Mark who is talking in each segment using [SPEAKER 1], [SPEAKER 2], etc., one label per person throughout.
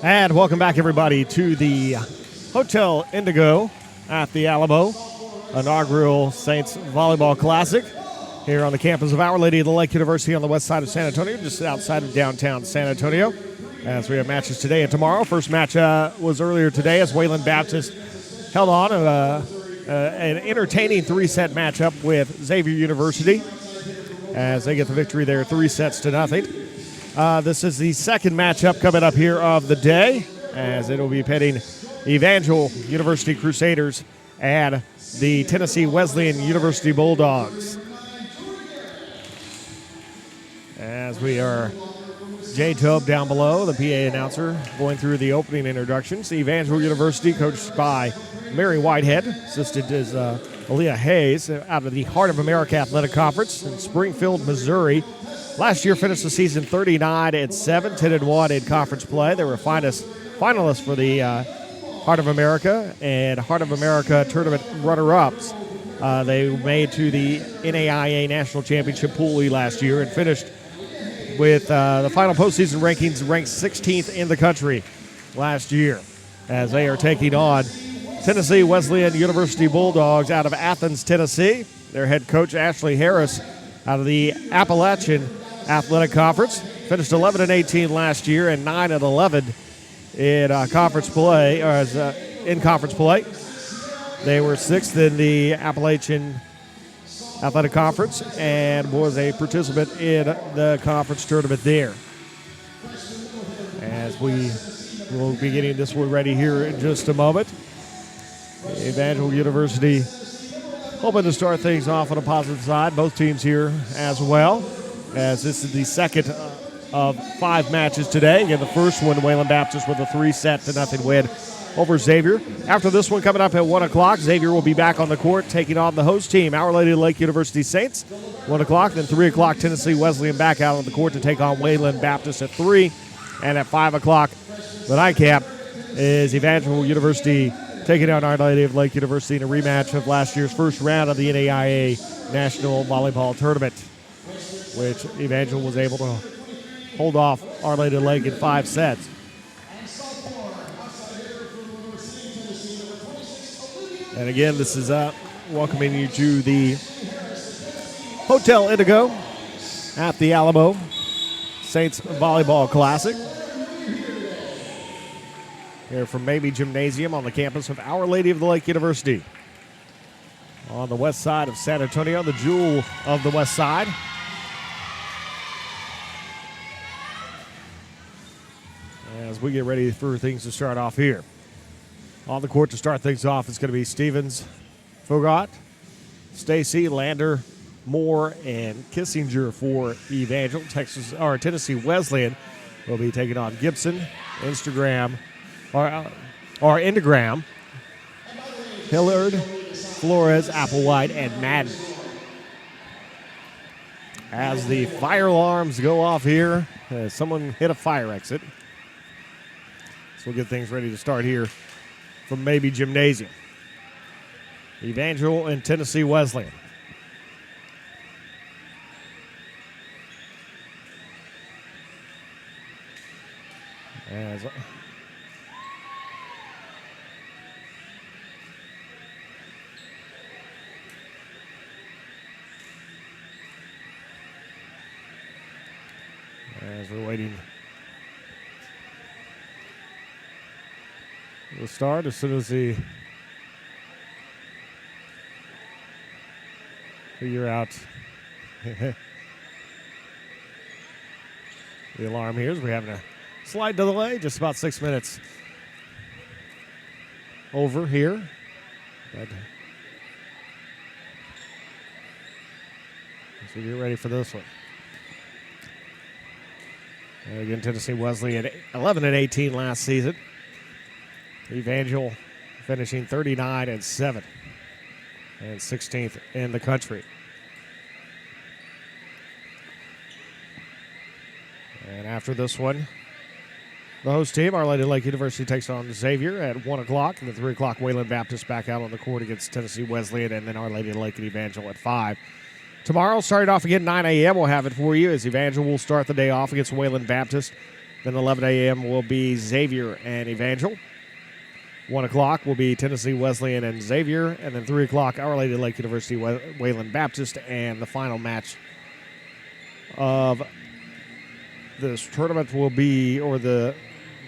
[SPEAKER 1] And welcome back, everybody, to the Hotel Indigo at the Alamo inaugural Saints Volleyball Classic here on the campus of Our Lady of the Lake University on the west side of San Antonio, just outside of downtown San Antonio, as we have matches today and tomorrow. First match was earlier today as Wesleyan Baptist held on an entertaining three-set matchup with Xavier University as they get the victory there 3-0. This is the second matchup coming up here of the day, as it will be pitting Evangel University Crusaders and the Tennessee Wesleyan University Bulldogs. As we are Jay Tobe down below, the PA announcer, going through the opening introductions. Evangel University, coached by Mary Whitehead, assisted is Aaliyah Hayes out of the Heart of America Athletic Conference in Springfield, Missouri. Last year finished the season 39-7, 10-1 in conference play. They were finalists for the Heart of America and Heart of America tournament runner-ups. They made to the NAIA National Championship Pool E last year and finished with the final postseason rankings ranked 16th in the country last year, as they are taking on Tennessee Wesleyan University Bulldogs out of Athens, Tennessee. Their head coach, Ashley Harris, out of the Appalachian Athletic Conference, finished 11-18 last year and 9-11 in conference play. They were sixth in the Appalachian Athletic Conference and was a participant in the conference tournament there. As we will be getting this one ready here in just a moment. Evangel University hoping to start things off on a positive side. Both teams here as well, as this is the second of 5 matches today. Again, the first one, Wesleyan Baptist with a 3-0 win over Xavier. After this one coming up at 1 o'clock, Xavier will be back on the court taking on the host team, Our Lady of the Lake University Saints, 1 o'clock. Then 3 o'clock, Tennessee Wesleyan back out on the court to take on Wesleyan Baptist at 3. And at 5 o'clock, the nightcap is Evangel University taking on Our Lady of the Lake University in a rematch of last year's first round of the NAIA National Volleyball Tournament, which Evangel was able to hold off Our Lady of the Lake in 5 sets. And again, this is welcoming you to the Hotel Indigo at the Alamo Saints Volleyball Classic here from Mabee Gymnasium on the campus of Our Lady of the Lake University on the west side of San Antonio, the jewel of the west side. As we get ready for things to start off here. On the court to start things off is going to be Stevens, Fogat, Stacy, Lander, Moore, and Kissinger for Evangel. Tennessee Wesleyan will be taking on Gibson, Enneagram, Hillard, Flores, Applewhite, and Madden. As the fire alarms go off here, someone hit a fire exit. So we'll get things ready to start here from Mabee Gymnasium. Evangel and Tennessee Wesleyan. As we're waiting to start, as soon as the figure out the alarm here, as we're having a slight delay, just about 6 minutes over here. But as we get ready for this one. And again, Tennessee Wesleyan 11-18 last season. Evangel finishing 39-7 and 16th in the country. And after this one, the host team, Our Lady of the Lake University, takes on Xavier at 1 o'clock. And then 3 o'clock, Wesleyan Baptist back out on the court against Tennessee Wesleyan. And then Our Lady of the Lake and Evangel at 5. Tomorrow, starting off again 9 a.m., we'll have it for you as Evangel will start the day off against Wesleyan Baptist Then 11 a.m. will be Xavier and Evangel. 1 o'clock will be Tennessee Wesleyan and Xavier. And then 3 o'clock, Our Lady of Lake University Wayland Baptist. And the final match of this tournament will be, or the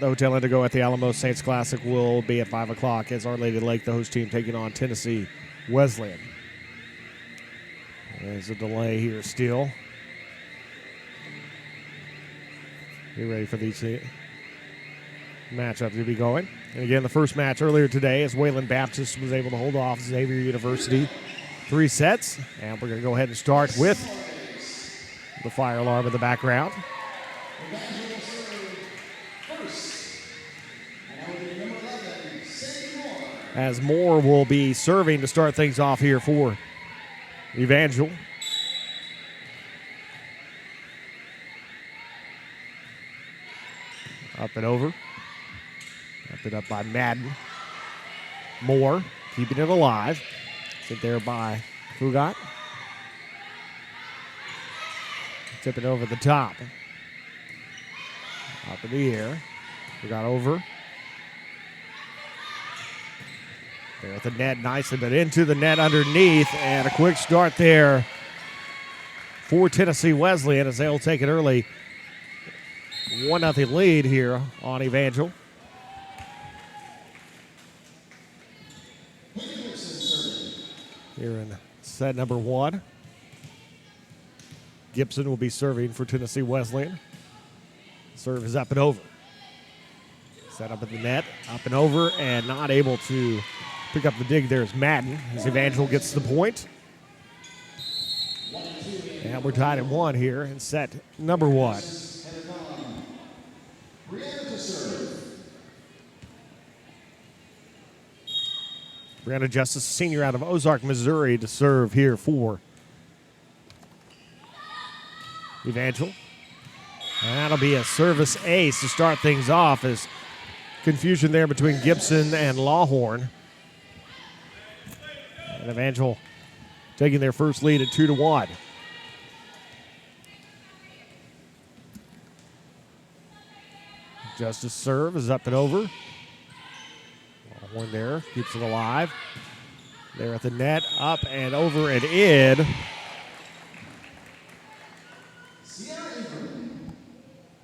[SPEAKER 1] Hotel Indigo at the Alamo Saints Classic will be at 5 o'clock as Our Lady of Lake, the host team, taking on Tennessee Wesleyan. There's a delay here still. Get ready for these matchups to be going. And again, the first match earlier today is Wayland Baptist was able to hold off Xavier University 3 sets. And we're going to go ahead and start with the fire alarm in the background. As Moore will be serving to start things off here for Evangel. Up and over. Up and up by Madden. Moore keeping it alive. Sit there by Fugat. Tip it over the top. Up in the air. Fugat over. There at the net nicely, but into the net underneath. And a quick start there for Tennessee Wesleyan as they'll take it early. 1-0 lead here on Evangel. Here in set number 1. Gibson will be serving for Tennessee Wesleyan. Serve is up and over. Set up in the net, up and over, and not able to pick up the dig there is Madden as Evangel gets the point. And we're tied at 1 here in set number 1. Brianna Justice, senior out of Ozark, Missouri, to serve here for Evangel. And that'll be a service ace to start things off as confusion there between Gibson and Lawhorn. And Evangel taking their first lead at 2-1. Justice serve is up and over. Lawhorn there, keeps it alive. There at the net, up and over and in.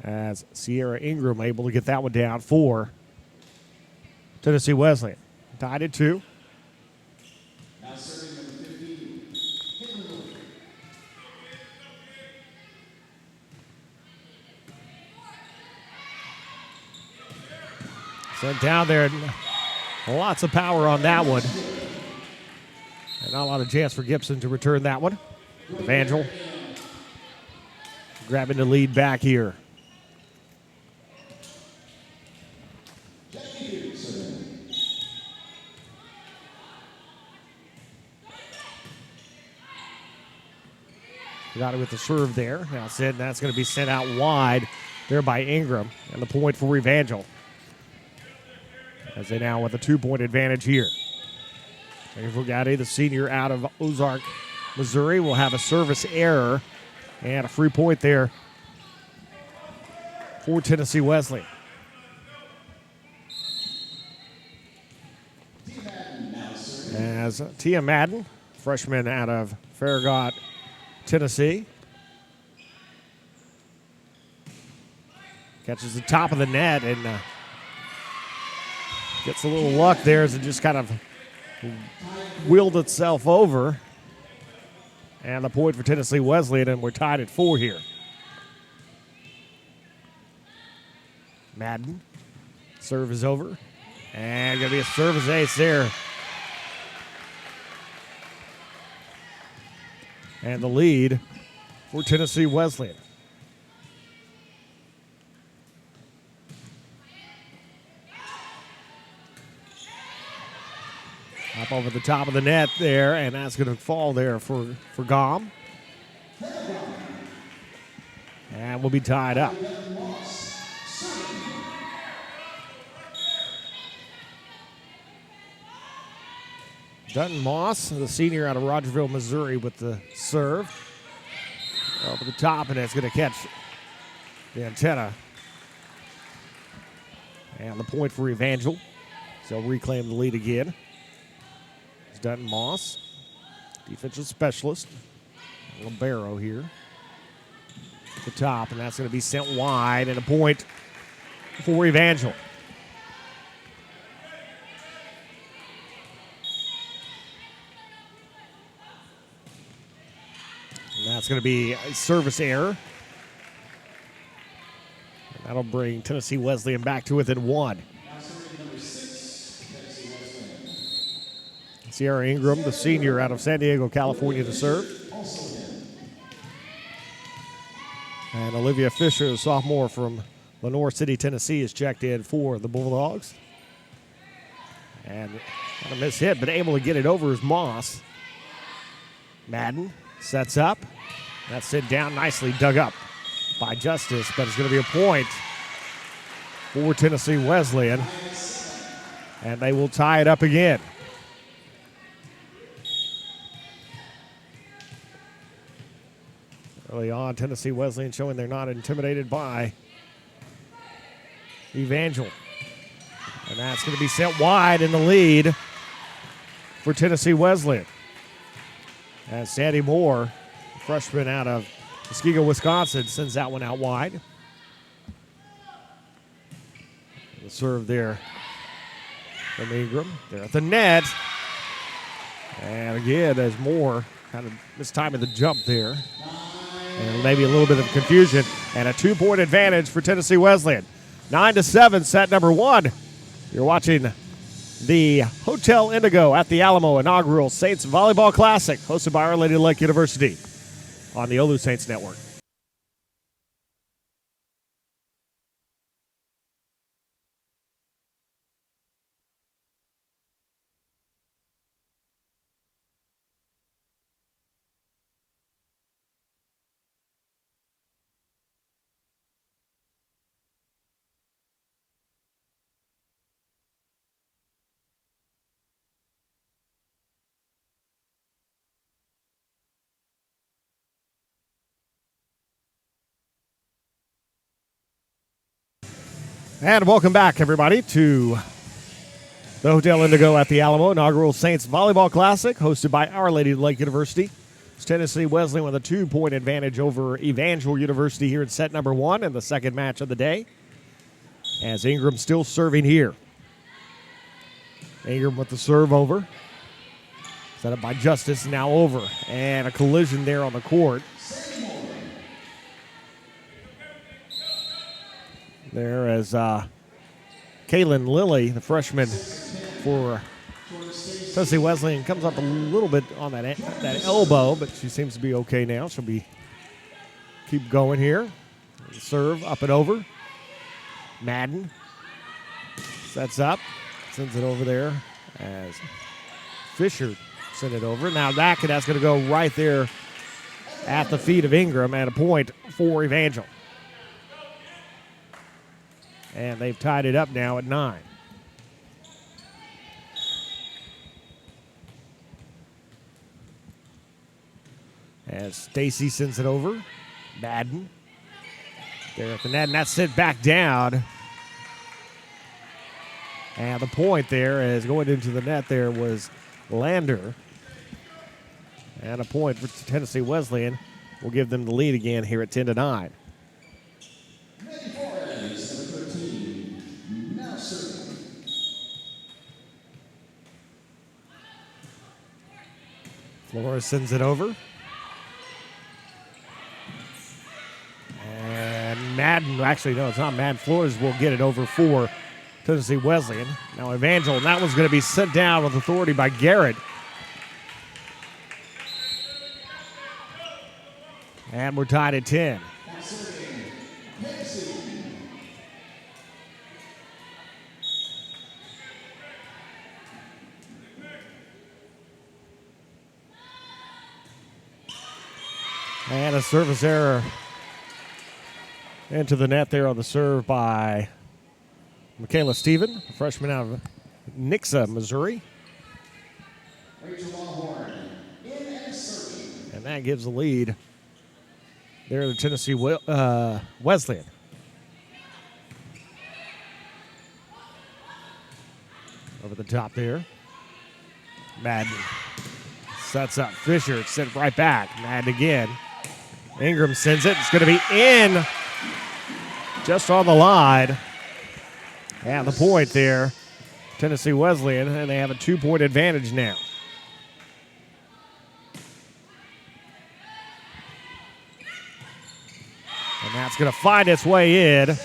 [SPEAKER 1] As Sierra Ingram able to get that one down for Tennessee Wesleyan. Tied at 2.
[SPEAKER 2] Now serving number 15,
[SPEAKER 1] Sent down there. Lots of power on that one. And not a lot of chance for Gibson to return that one. Evangel grabbing the lead back here. Got it with the serve there. Now said that's going to be sent out wide there by Ingram. And the point for Evangel. As they now with a 2-point advantage here. Fugatti, the senior out of Ozark, Missouri, will have a service error and a free point there for Tennessee Wesleyan. As Tia Madden, freshman out of Farragut, Tennessee, catches the top of the net and gets a little luck there as it just kind of wheeled itself over. And the point for Tennessee Wesleyan, and we're tied at 4 here. Madden, serve is over. And going to be a service ace there. And the lead for Tennessee Wesleyan. Up over the top of the net there, and that's going to fall there for Gom. And we'll be tied up. Dutton Moss, the senior out of Rogerville, Missouri, with the serve. Over the top, and it's going to catch the antenna And the point for Evangel. So reclaim the lead again. It's Dutton Moss, defensive specialist. Libero here at the top, and that's going to be sent wide, and a point for Evangel. And that's going to be a service error. And that'll bring Tennessee Wesleyan back to within one. Sierra Ingram, the senior out of San Diego, California, to serve. And Olivia Fisher, the sophomore from Lenoir City, Tennessee, is checked in for the Bulldogs. And got a miss hit, but able to get it over is Moss. Madden sets up. That's sent down, nicely dug up by Justice, but it's going to be a point for Tennessee Wesleyan. And they will tie it up again. Early on, Tennessee Wesleyan showing they're not intimidated by Evangel. And that's going to be sent wide in the lead for Tennessee Wesleyan. As Sandy Moore, freshman out of Muskego, Wisconsin, sends that one out wide. The serve there from Ingram. There at the net. And again, as Moore kind of mistiming the jump there. And maybe a little bit of confusion. And a 2-point advantage for Tennessee Wesleyan. 9-7, set number one. You're watching the Hotel Indigo at the Alamo inaugural Saints Volleyball Classic, hosted by Our Lady of Lake University on the Olu Saints Network. And welcome back, everybody, to the Hotel Indigo at the Alamo inaugural Saints Volleyball Classic, hosted by Our Lady of Lake University. It's Tennessee Wesleyan with a 2-point advantage over Evangel University here in set number one and the second match of the day. As Ingram still serving here. Ingram with the serve over. Set up by Justice, now over. And a collision there on the court. There as Kaylin Lilly, the freshman for Tennessee Wesleyan, comes up a little bit on that elbow, but she seems to be okay now. She'll keep going here. Serve up and over. Madden sets up, sends it over there as Fisher sent it over. Now that's going to go right there at the feet of Ingram, and a point for Evangel. And they've tied it up now at 9. As Stacy sends it over. Madden. There at the net, and that's sent back down. And the point there is going into the net there was Lander. And a point for Tennessee Wesleyan will give them the lead again here at 10-9. Flores sends it over. And Madden, actually, no, it's not Madden. Flores will get it over for Tennessee Wesleyan. Now Evangel, and that one's going to be sent down with authority by Garrett. And we're tied at 10. And a service error into the net there on the serve by Michaela Stephen, a freshman out of Nixa, Missouri. And that gives the lead there to Tennessee Wesleyan. Over the top there. Madden sets up Fisher. It's sent right back. Madden again. Ingram sends it. It's going to be in. Just on the line. And the point there. Tennessee Wesleyan, and they have a 2-point advantage now. And that's going to find its way in.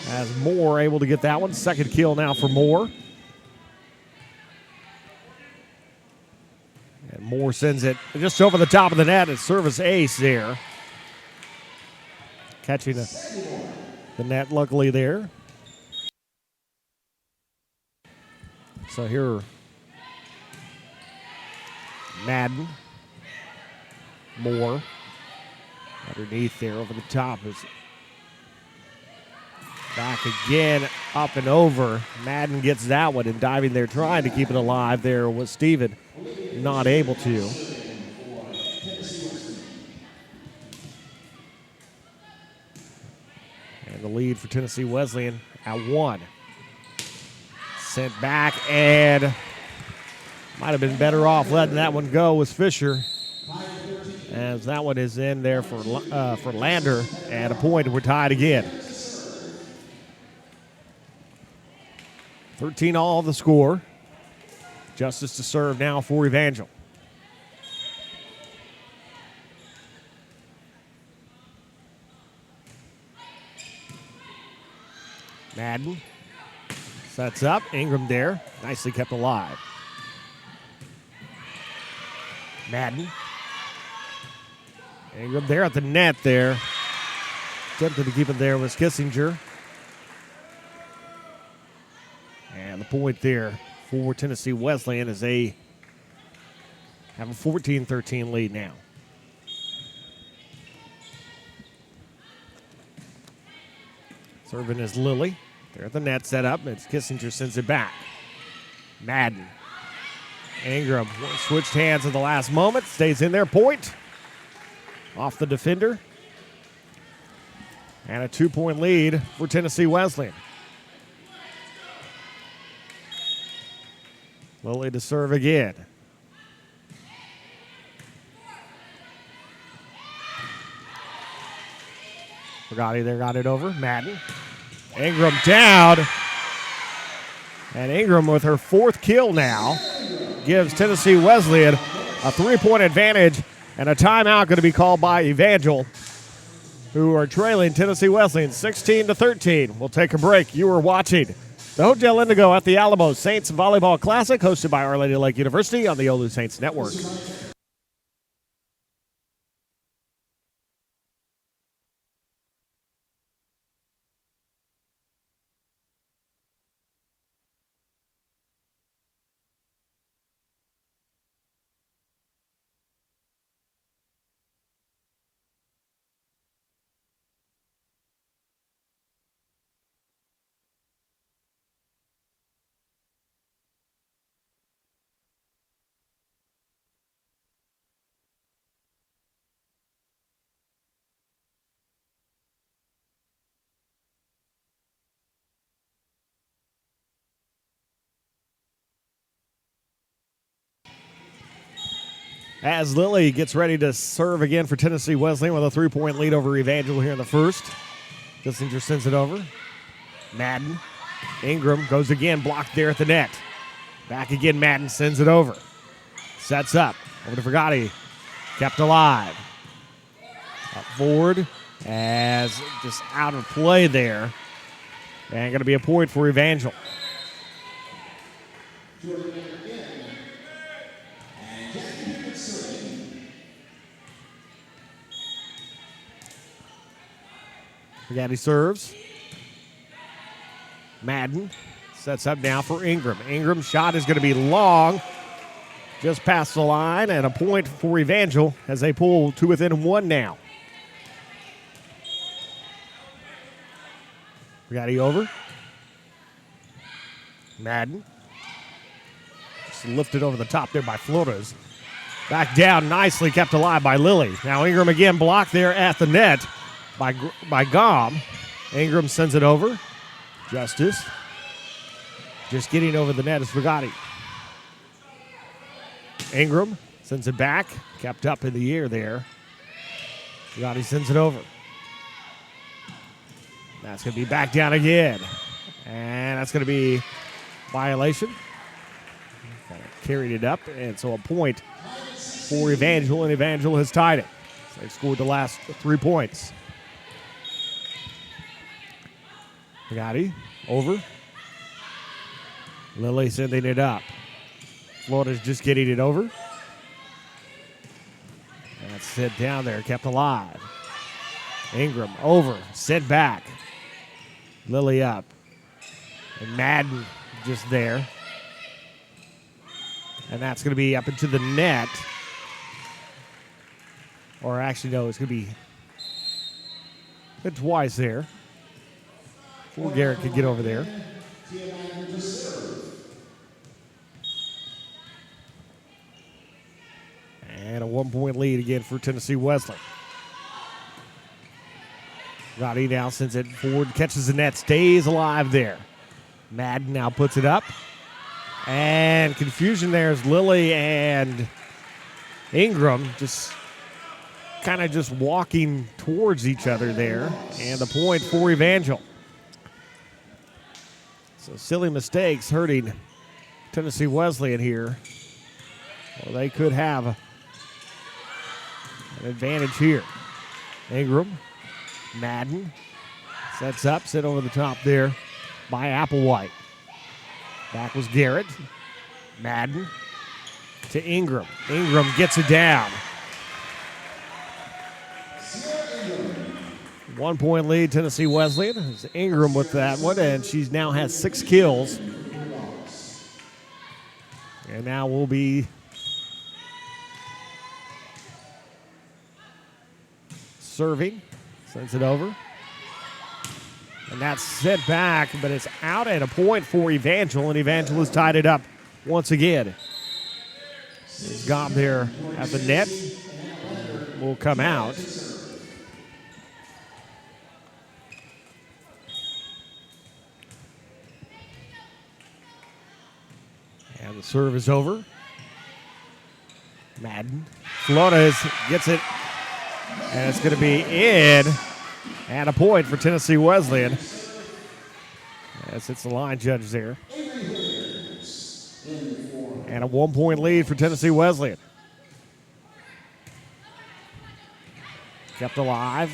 [SPEAKER 1] As Moore able to get that one. Second kill now for Moore. And Moore sends it just over the top of the net. It's service ace there. Catching the net luckily there. So here, Madden. Moore. Underneath there over the top is back again, up and over. Madden gets that one and diving there, trying to keep it alive there was Steven. Not able to. And the lead for Tennessee Wesleyan at 1. Sent back and might have been better off letting that one go was Fisher. As that one is in there for Lander and a point, and we're tied again. 13-all the score. Justice to serve now for Evangel. Madden sets up. Ingram there. Nicely kept alive. Madden. Ingram there at the net there. Attempted to keep it there was Kissinger. And the point there for Tennessee Wesleyan as they have a 14-13 lead now. Serving is Lilly. There at the net set up. It's Kissinger sends it back. Madden. Ingram switched hands at the last moment. Stays in there. Point. Off the defender. And a 2-point lead for Tennessee Wesleyan. Lilly to serve again. Brigatti there got it over. Madden. Ingram down. And Ingram with her 4th kill now gives Tennessee Wesleyan a 3-point advantage, and a timeout going to be called by Evangel, who are trailing Tennessee Wesleyan 16-13. We'll take a break. You are watching the Hotel Indigo at the Alamo Saints Volleyball Classic, hosted by Our Lady of Lake University on the Olu Saints Network. As Lilly gets ready to serve again for Tennessee Wesleyan with a 3-point lead over Evangel here in the first. Kissinger sends it over. Madden. Ingram goes again, blocked there at the net. Back again, Madden sends it over. Sets up. Over to Brigatti. Kept alive. Up forward as just out of play there. And going to be a point for Evangel. Brigatti serves. Madden sets up now for Ingram. Ingram's shot is going to be long. Just past the line, and a point for Evangel as they pull to within 1 now. Brigatti over. Madden. Just lifted over the top there by Flores. Back down, nicely kept alive by Lilly. Now Ingram again blocked there at the net by Gom. Ingram sends it over. Justice. Just getting over the net is Fagati. Ingram sends it back. Kept up in the air there. Fagati sends it over. That's going to be back down again. And that's going to be violation. Kind of carried it up. And so a point for Evangel. And Evangel has tied it. So they've scored the last 3 points. Fagati over. Lily sending it up. Florida's just getting it over. And that's sent down there, kept alive. Ingram over, sent back. Lily up. And Madden just there. And that's going to be up into the net. Or actually, no, it's going to be hit twice there. Before Garrett could get over there. And a 1-point lead again for Tennessee Wesleyan. Gotti now sends it forward, catches the net, stays alive there. Madden now puts it up. And confusion there is Lily and Ingram just kind of just walking towards each other there. And the point for Evangel. So silly mistakes hurting Tennessee Wesleyan here. Well, they could have an advantage here. Ingram, Madden, sets up, set over the top there by Applewhite. Back was Garrett. Madden to Ingram. Ingram gets it down. 1-point lead, Tennessee Wesleyan. It's Ingram with that one, and she now has 6 kills. And now will be serving. Sends it over. And that's sent back, but it's out at a point for Evangel, and Evangel has tied it up once again. He's got there at the net. Will come out. And the serve is over. Madden. Flores gets it. And it's going to be in. And a point for Tennessee Wesleyan. As it's the line judge there. And a 1-point lead for Tennessee Wesleyan. Kept alive.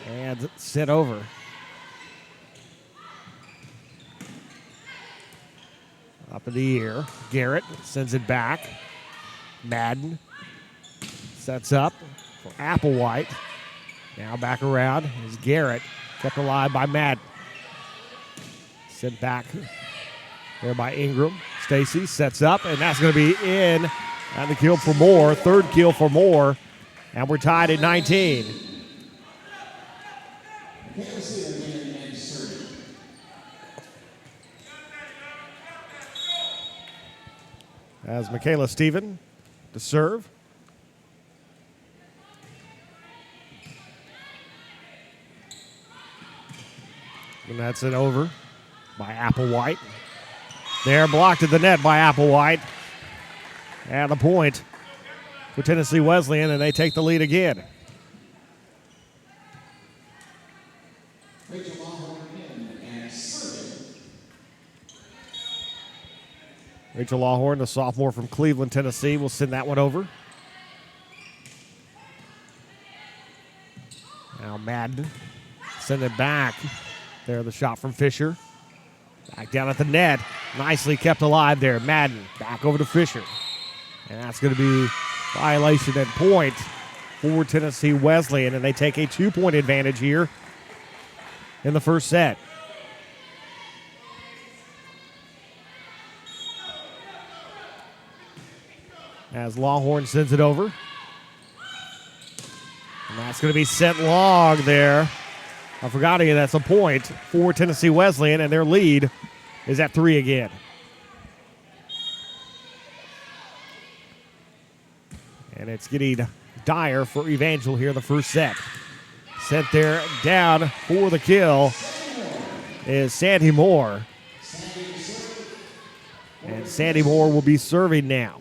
[SPEAKER 1] And sent over. Up in the air. Garrett sends it back. Madden sets up for Applewhite. Now back around is Garrett. Kept alive by Madden. Sent back there by Ingram. Stacy sets up, and that's going to be in. And the kill for Moore. Third kill for Moore. And we're tied at 19. As Michaela Stephen to serve. And that's it over by Applewhite. They're blocked at the net by Applewhite. And the point for Tennessee Wesleyan, and they take the lead again. Rachel Lawhorn, the sophomore from Cleveland, Tennessee, will send that one over. Now Madden send it back. There, the shot from Fisher. Back down at the net. Nicely kept alive there. Madden back over to Fisher. And that's going to be violation at point for Tennessee Wesleyan. And they take a 2-point advantage here in the first set. As Lawhorn sends it over. And that's going to be sent long there. I forgot again, that's a point for Tennessee Wesleyan, and their lead is at 3 again. And it's getting dire for Evangel here in the first set. Sent there down for the kill is Sandy Moore. And Sandy Moore will be serving now.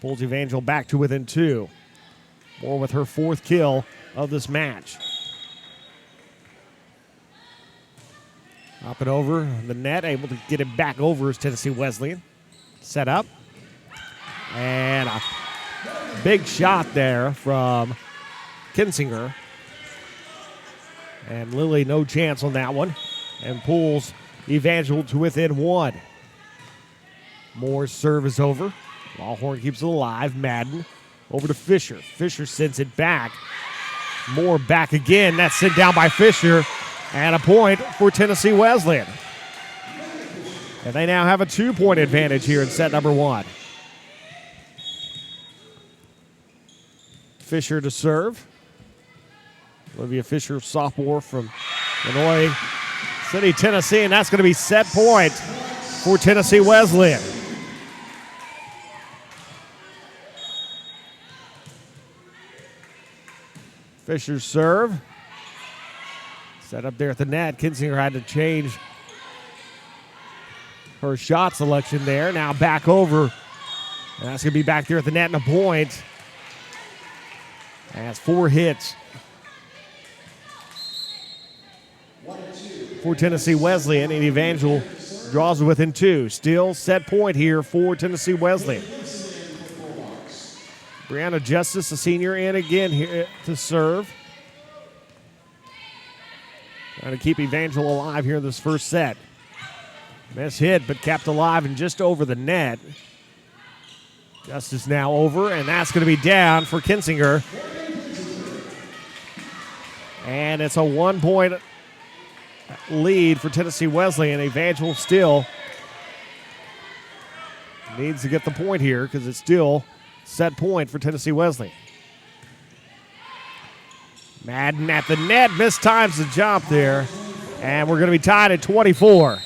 [SPEAKER 1] Pulls Evangel back to within 2. Moore with her 4th kill of this match. Up and over the net, able to get it back over is Tennessee Wesleyan. Set up. And a big shot there from Kinsinger. And Lily no chance on that one. And pulls Evangel to within 1. Moore's serve is over. Lawhorn keeps it alive. Madden over to Fisher. Fisher sends it back. Moore back again. That's sent down by Fisher. And a point for Tennessee Wesleyan. And they now have a 2-point advantage here in set number 1. Fisher to serve. Olivia Fisher, sophomore from Illinois City, Tennessee, and that's going to be set point for Tennessee Wesleyan. Fisher's serve. Set up there at the net. Kinsinger had to change her shot selection there. Now back over. And that's going to be back there at the net and a point. That's 4 hits for Tennessee Wesleyan, and Evangel draws within 2. Still set point here for Tennessee Wesleyan. Brianna Justice, a senior, in again here to serve. Trying to keep Evangel alive here in this first set. Miss hit, but kept alive and just over the net. Justice now over, and that's going to be down for Kinsinger. And it's a 1-point lead for Tennessee Wesleyan. Evangel still needs to get the point here because it's still set point for Tennessee Wesleyan. Madden at the net, mistimes the jump there. And we're going to be tied at 24.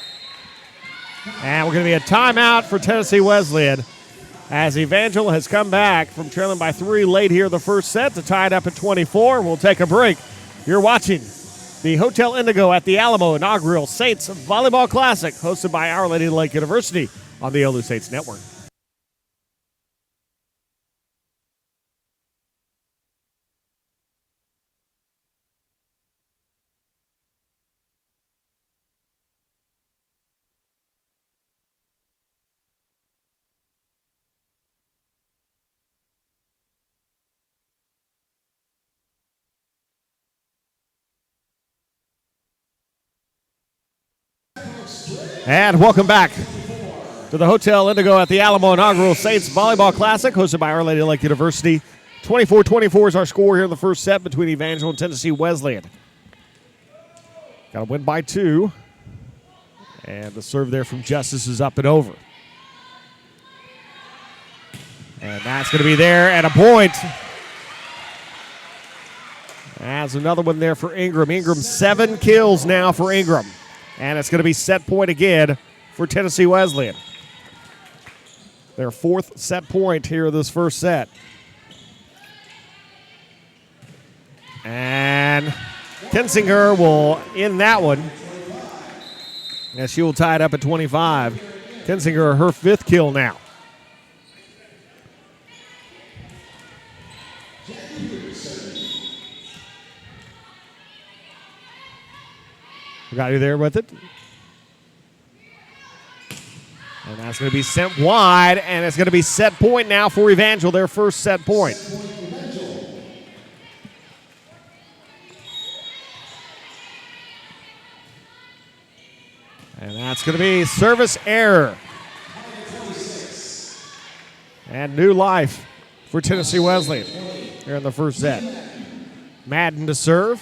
[SPEAKER 1] And we're going to be a timeout for Tennessee Wesleyan as Evangel has come back from trailing by 3 late here in the first set to tie it up at 24. We'll take a break. You're watching the Hotel Indigo at the Alamo inaugural Saints Volleyball Classic, hosted by Our Lady of the Lake University on the Olu Saints Network. And welcome back to the Hotel Indigo at the Alamo inaugural Saints Volleyball Classic, hosted by Our Lady of the Lake University. 24-24 is our score here in the first set between Evangel and Tennessee Wesleyan. Got to win by 2. And the serve there from Justice is up and over. And that's going to be there at a point. That's another one there for Ingram. Ingram, 7 kills now for Ingram. And it's going to be set point again for Tennessee Wesleyan. Their 4th set point here in this first set. And Kinsinger will end that one. And she will tie it up at 25. Kinsinger, her 5th kill now. We got you there with it. And that's going to be sent wide, and it's going to be set point now for Evangel, their first set point. And that's going to be service error. And new life for Tennessee Wesleyan here in the first set. Madden to serve.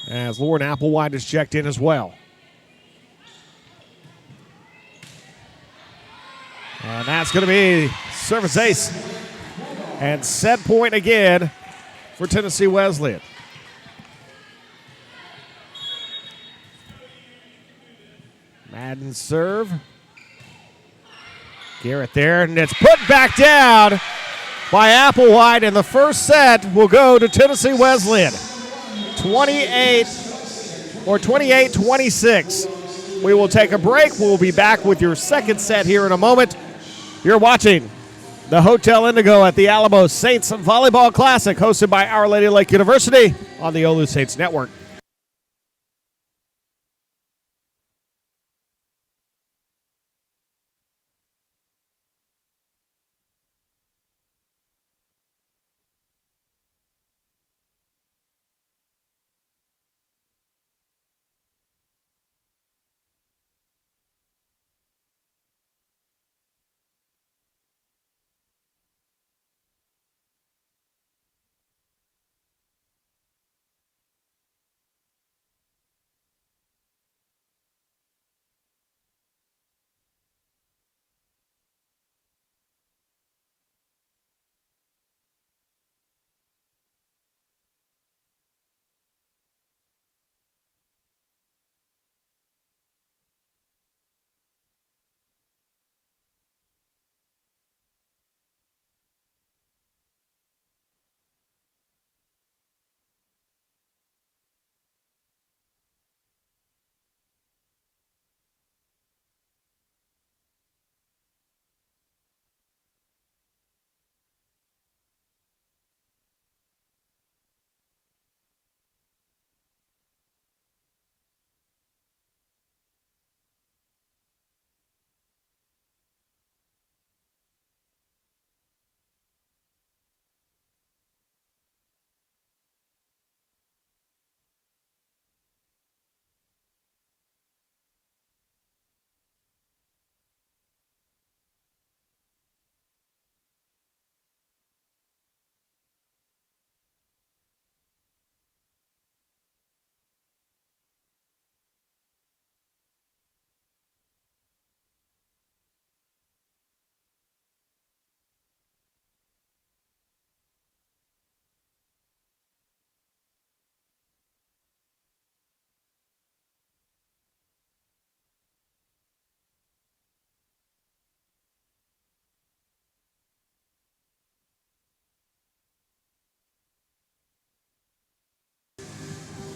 [SPEAKER 1] As Lauren Applewhite is checked in as well. And that's going to be service ace. And set point again for Tennessee Wesleyan. Madden serve. Garrett there, and it's put back down by Applewhite, and the first set will go to Tennessee Wesleyan. 28-26. We will take a break. We'll be back with your second set here in a moment. You're watching the Hotel Indigo at the Alamo Saints Volleyball Classic, hosted by Our Lady of Lake University on the Olu Saints Network.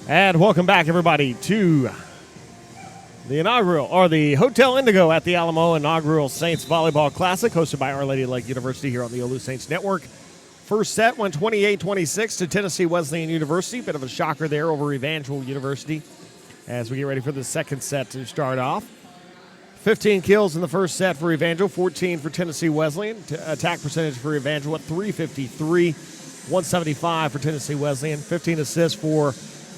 [SPEAKER 1] And welcome back, everybody, to the Hotel Indigo at the Alamo inaugural Saints Volleyball Classic, hosted by Our Lady of Lake University here on the Olu Saints Network. First set went 28-26 to Tennessee Wesleyan University. Bit of a shocker there over Evangel University as we get ready for the second set to start off. 15 kills in the first set for Evangel, 14 for Tennessee Wesleyan. Attack percentage for Evangel at .353, 175 for Tennessee Wesleyan. 15 assists for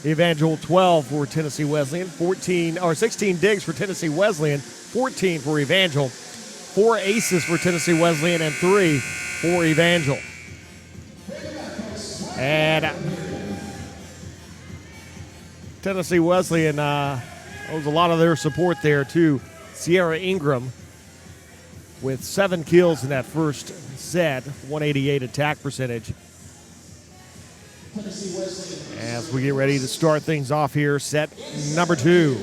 [SPEAKER 1] Evangel, 12 for Tennessee Wesleyan, 16 digs for Tennessee Wesleyan, 14 for Evangel, 4 aces for Tennessee Wesleyan, and 3 for Evangel. And Tennessee Wesleyan owes a lot of their support there to Sierra Ingram with 7 kills in that first set, 188 attack percentage. As we get ready to start things off here, set number 2.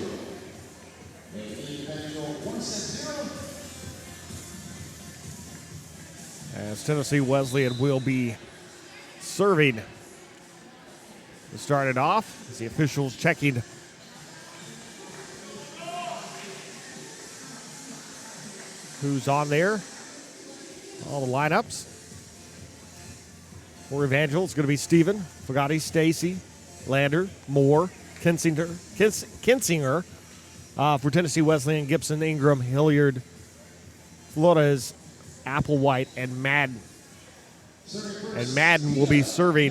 [SPEAKER 1] As Tennessee Wesleyan will be serving to start it off, as the officials checking who's on there, all the lineups. For Evangel, it's going to be Stephen, Fagati, Stacy, Lander, Moore, Kinsinger. For Tennessee Wesleyan, Gibson, Ingram, Hilliard, Flores, Applewhite, and Madden. And Madden will be serving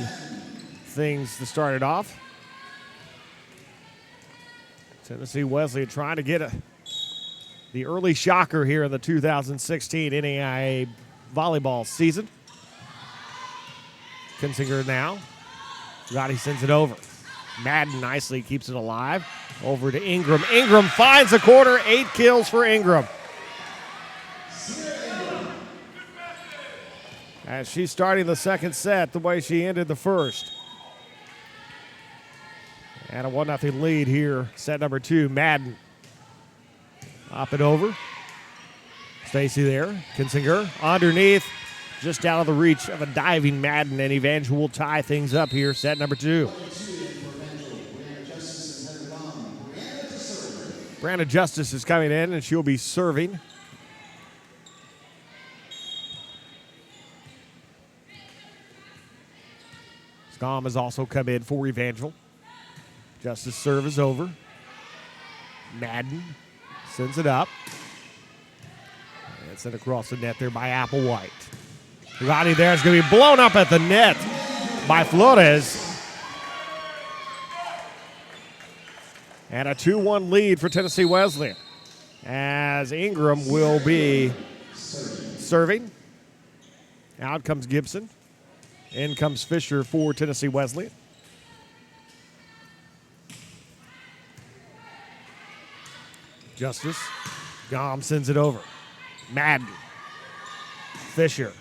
[SPEAKER 1] things to start it off. Tennessee Wesleyan trying to get the early shocker here in the 2016 NAIA volleyball season. Kinsinger now. Gotti sends it over. Madden nicely keeps it alive. Over to Ingram. Ingram finds a corner. 8 kills for Ingram. As she's starting the second set the way she ended the first. And a 1-0 lead here. Set number 2. Madden. Hop it over. Stacy there. Kinsinger underneath. Just out of the reach of a diving Madden, and Evangel will tie things up here, set number 2. Brandon Justice is coming in, and she'll be serving. Scom has also come in for Evangel. Justice serve is over. Madden sends it up. And sent across the net there by Applewhite. Bugatti there is going to be blown up at the net by Flores. And a 2-1 lead for Tennessee Wesleyan, as Ingram will be serving. Out comes Gibson. In comes Fisher for Tennessee Wesleyan. Justice. Gom sends it over. Madden. Fisher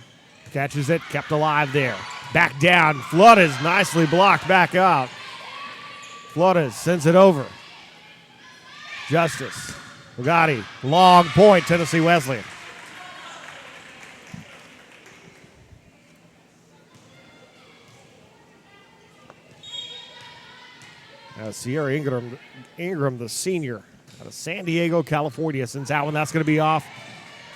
[SPEAKER 1] catches it, kept alive there. Back down. Flores nicely blocked back out. Flores sends it over. Justice. Bugatti. Long point, Tennessee Wesleyan. Sierra Ingram, the senior, out of San Diego, California, sends out one. That's going to be off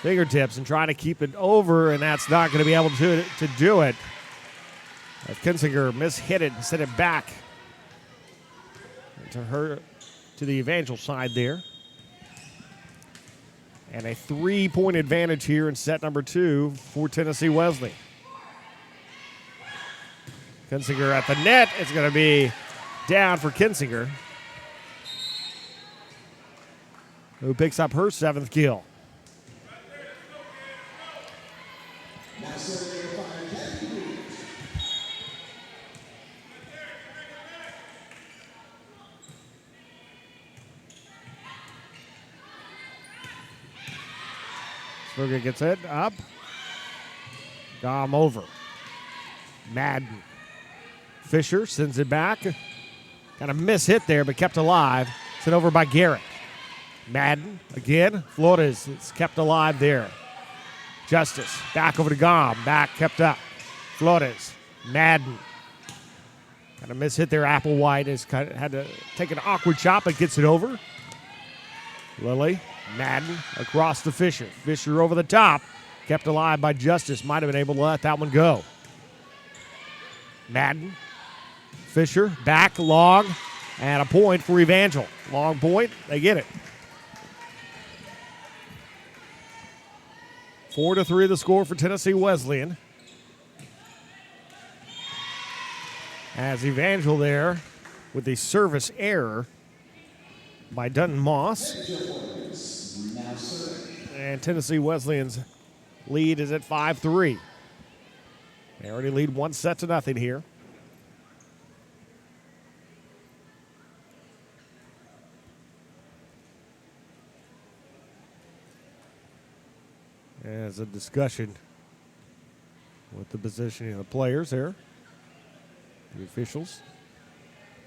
[SPEAKER 1] fingertips and trying to keep it over, and that's not going to be able to do it. As Kinsinger mishit it and sent it back to the Evangel side there. And a 3-point advantage here in set number 2 for Tennessee Wesleyan. Kinsinger at the net. It's going to be down for Kinsinger, who picks up her 7th kill. Sperger gets it up. Dom over. Madden. Fisher sends it back. Kind of mishit there, but kept alive. Sent over by Garrett. Madden again. Flores is kept alive there. Justice back over to Gom. Back kept up. Flores. Madden. Kind of mishit there. Applewhite has had to take an awkward shot, but gets it over. Lilly. Madden across to Fisher. Fisher over the top. Kept alive by Justice. Might have been able to let that one go. Madden. Fisher back long, and a point for Evangel. Long point, they get it. 4-3 the score for Tennessee Wesleyan. As Evangel there with the service error by Dutton Moss. And Tennessee Wesleyan's lead is at 5-3. They already lead 1-0 here. As a discussion with the positioning of the players there. The officials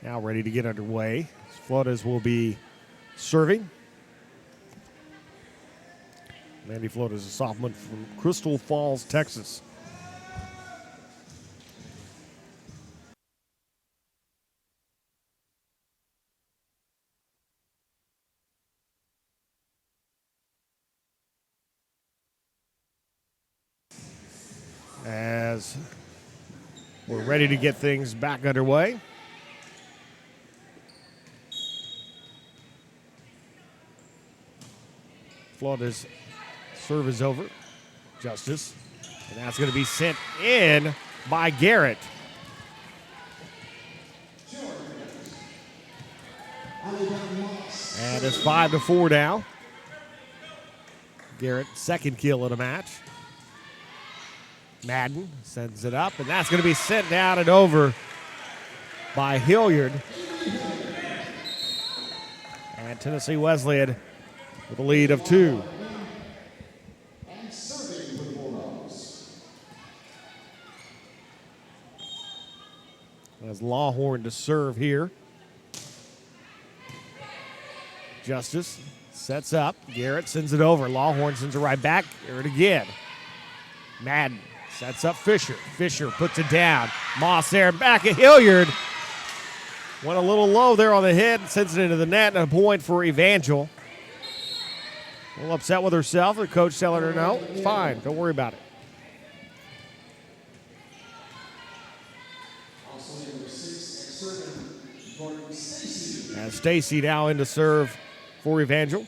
[SPEAKER 1] now ready to get underway. Flores will be serving. Mandy Flores, a sophomore from Crystal Falls, Texas. As we're ready to get things back underway. Florida's serve is over. Justice. And that's going to be sent in by Garrett. And it's 5-4 now. Garrett, 2nd kill of the match. Madden sends it up, and that's going to be sent down and over by Hilliard. And Tennessee Wesleyan with a lead of 2. As Lawhorn to serve here. Justice sets up. Garrett sends it over. Lawhorn sends it right back. Garrett again. Madden sets up Fisher. Fisher puts it down. Moss there, back at Hilliard. Went a little low there on the hit and sends it into the net, and a point for Evangel. A little upset with herself. The coach telling her, no, it's fine. Don't worry about it. And Stacy now into serve for Evangel.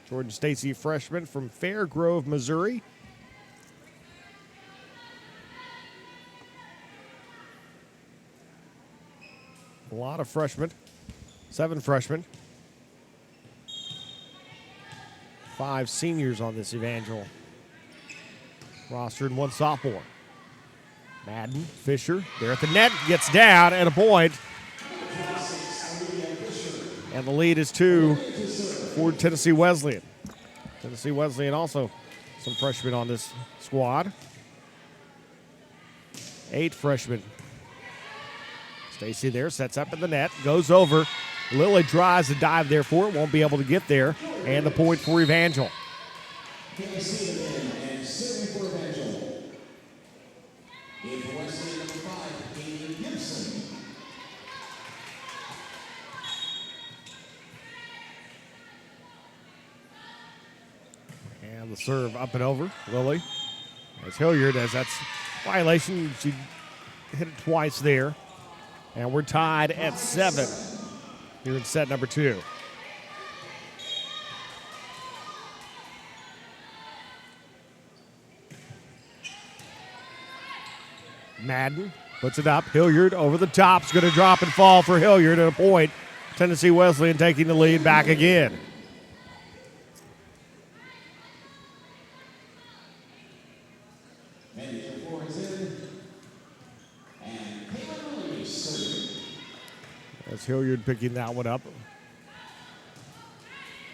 [SPEAKER 1] Jordan Stacy, freshman from Fair Grove, Missouri. A lot of freshmen. 7 freshmen. 5 seniors on this Evangel roster and 1 sophomore. Madden, Fisher, there at the net, gets down and a point. And the lead is 2 for Tennessee Wesleyan. Tennessee Wesleyan also some freshmen on this squad. 8 freshmen. Stacy there, sets up in the net, goes over. Lily tries to dive there for it, won't be able to get there. And the point for Evangel. And the serve up and over, Lily. As Hilliard, as that's violation, she hit it twice there. And we're tied at 7 here in set number 2. Madden puts it up. Hilliard over the top. It's going to drop and fall for Hilliard at a point. Tennessee Wesleyan taking the lead back again. As Hilliard picking that one up.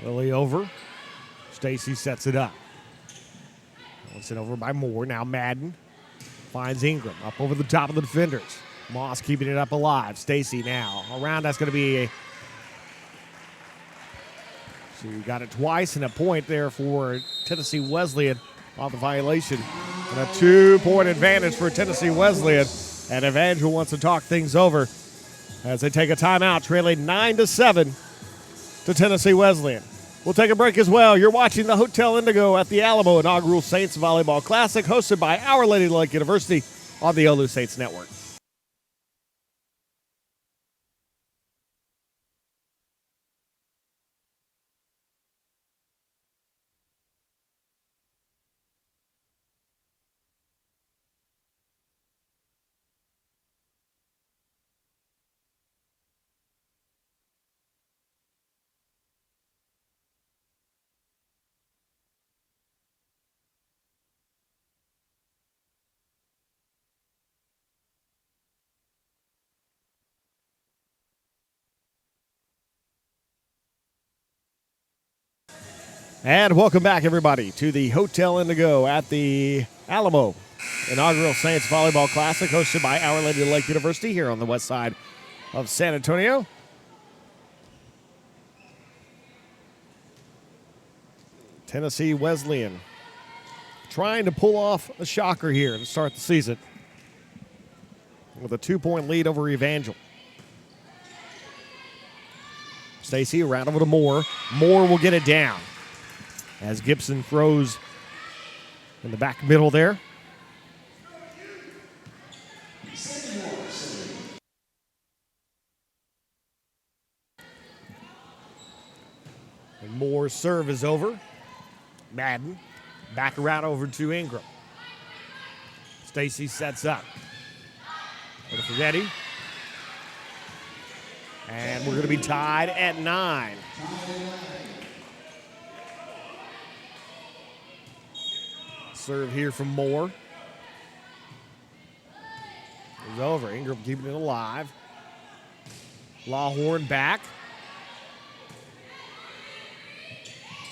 [SPEAKER 1] Lily over. Stacy sets it up. It's it over by Moore. Now Madden finds Ingram up over the top of the defenders. Moss keeping it up alive. Stacy now around. That's going to be a. She got it twice and a point there for Tennessee Wesleyan off the violation. And a 2-point advantage for Tennessee Wesleyan. And Evangel wants to talk things over as they take a timeout, trailing 9-7 to Tennessee Wesleyan. We'll take a break as well. You're watching the Hotel Indigo at the Alamo inaugural Saints Volleyball Classic, hosted by Our Lady of Lake University on the Olu Saints Network. And welcome back, everybody, to the Hotel Indigo at the Alamo inaugural Saints Volleyball Classic, hosted by Our Lady of Lake University here on the west side of San Antonio. Tennessee Wesleyan trying to pull off a shocker here to start the season with a 2-point lead over Evangel. Stacy around over to Moore. Moore will get it down as Gibson throws in the back middle there. And Moore's serve is over. Madden back around over to Ingram. Stacy sets up. Over to Ferretti. And we're going to be tied at 9. Serve here from Moore. It's over. Ingram keeping it alive. Lawhorn back.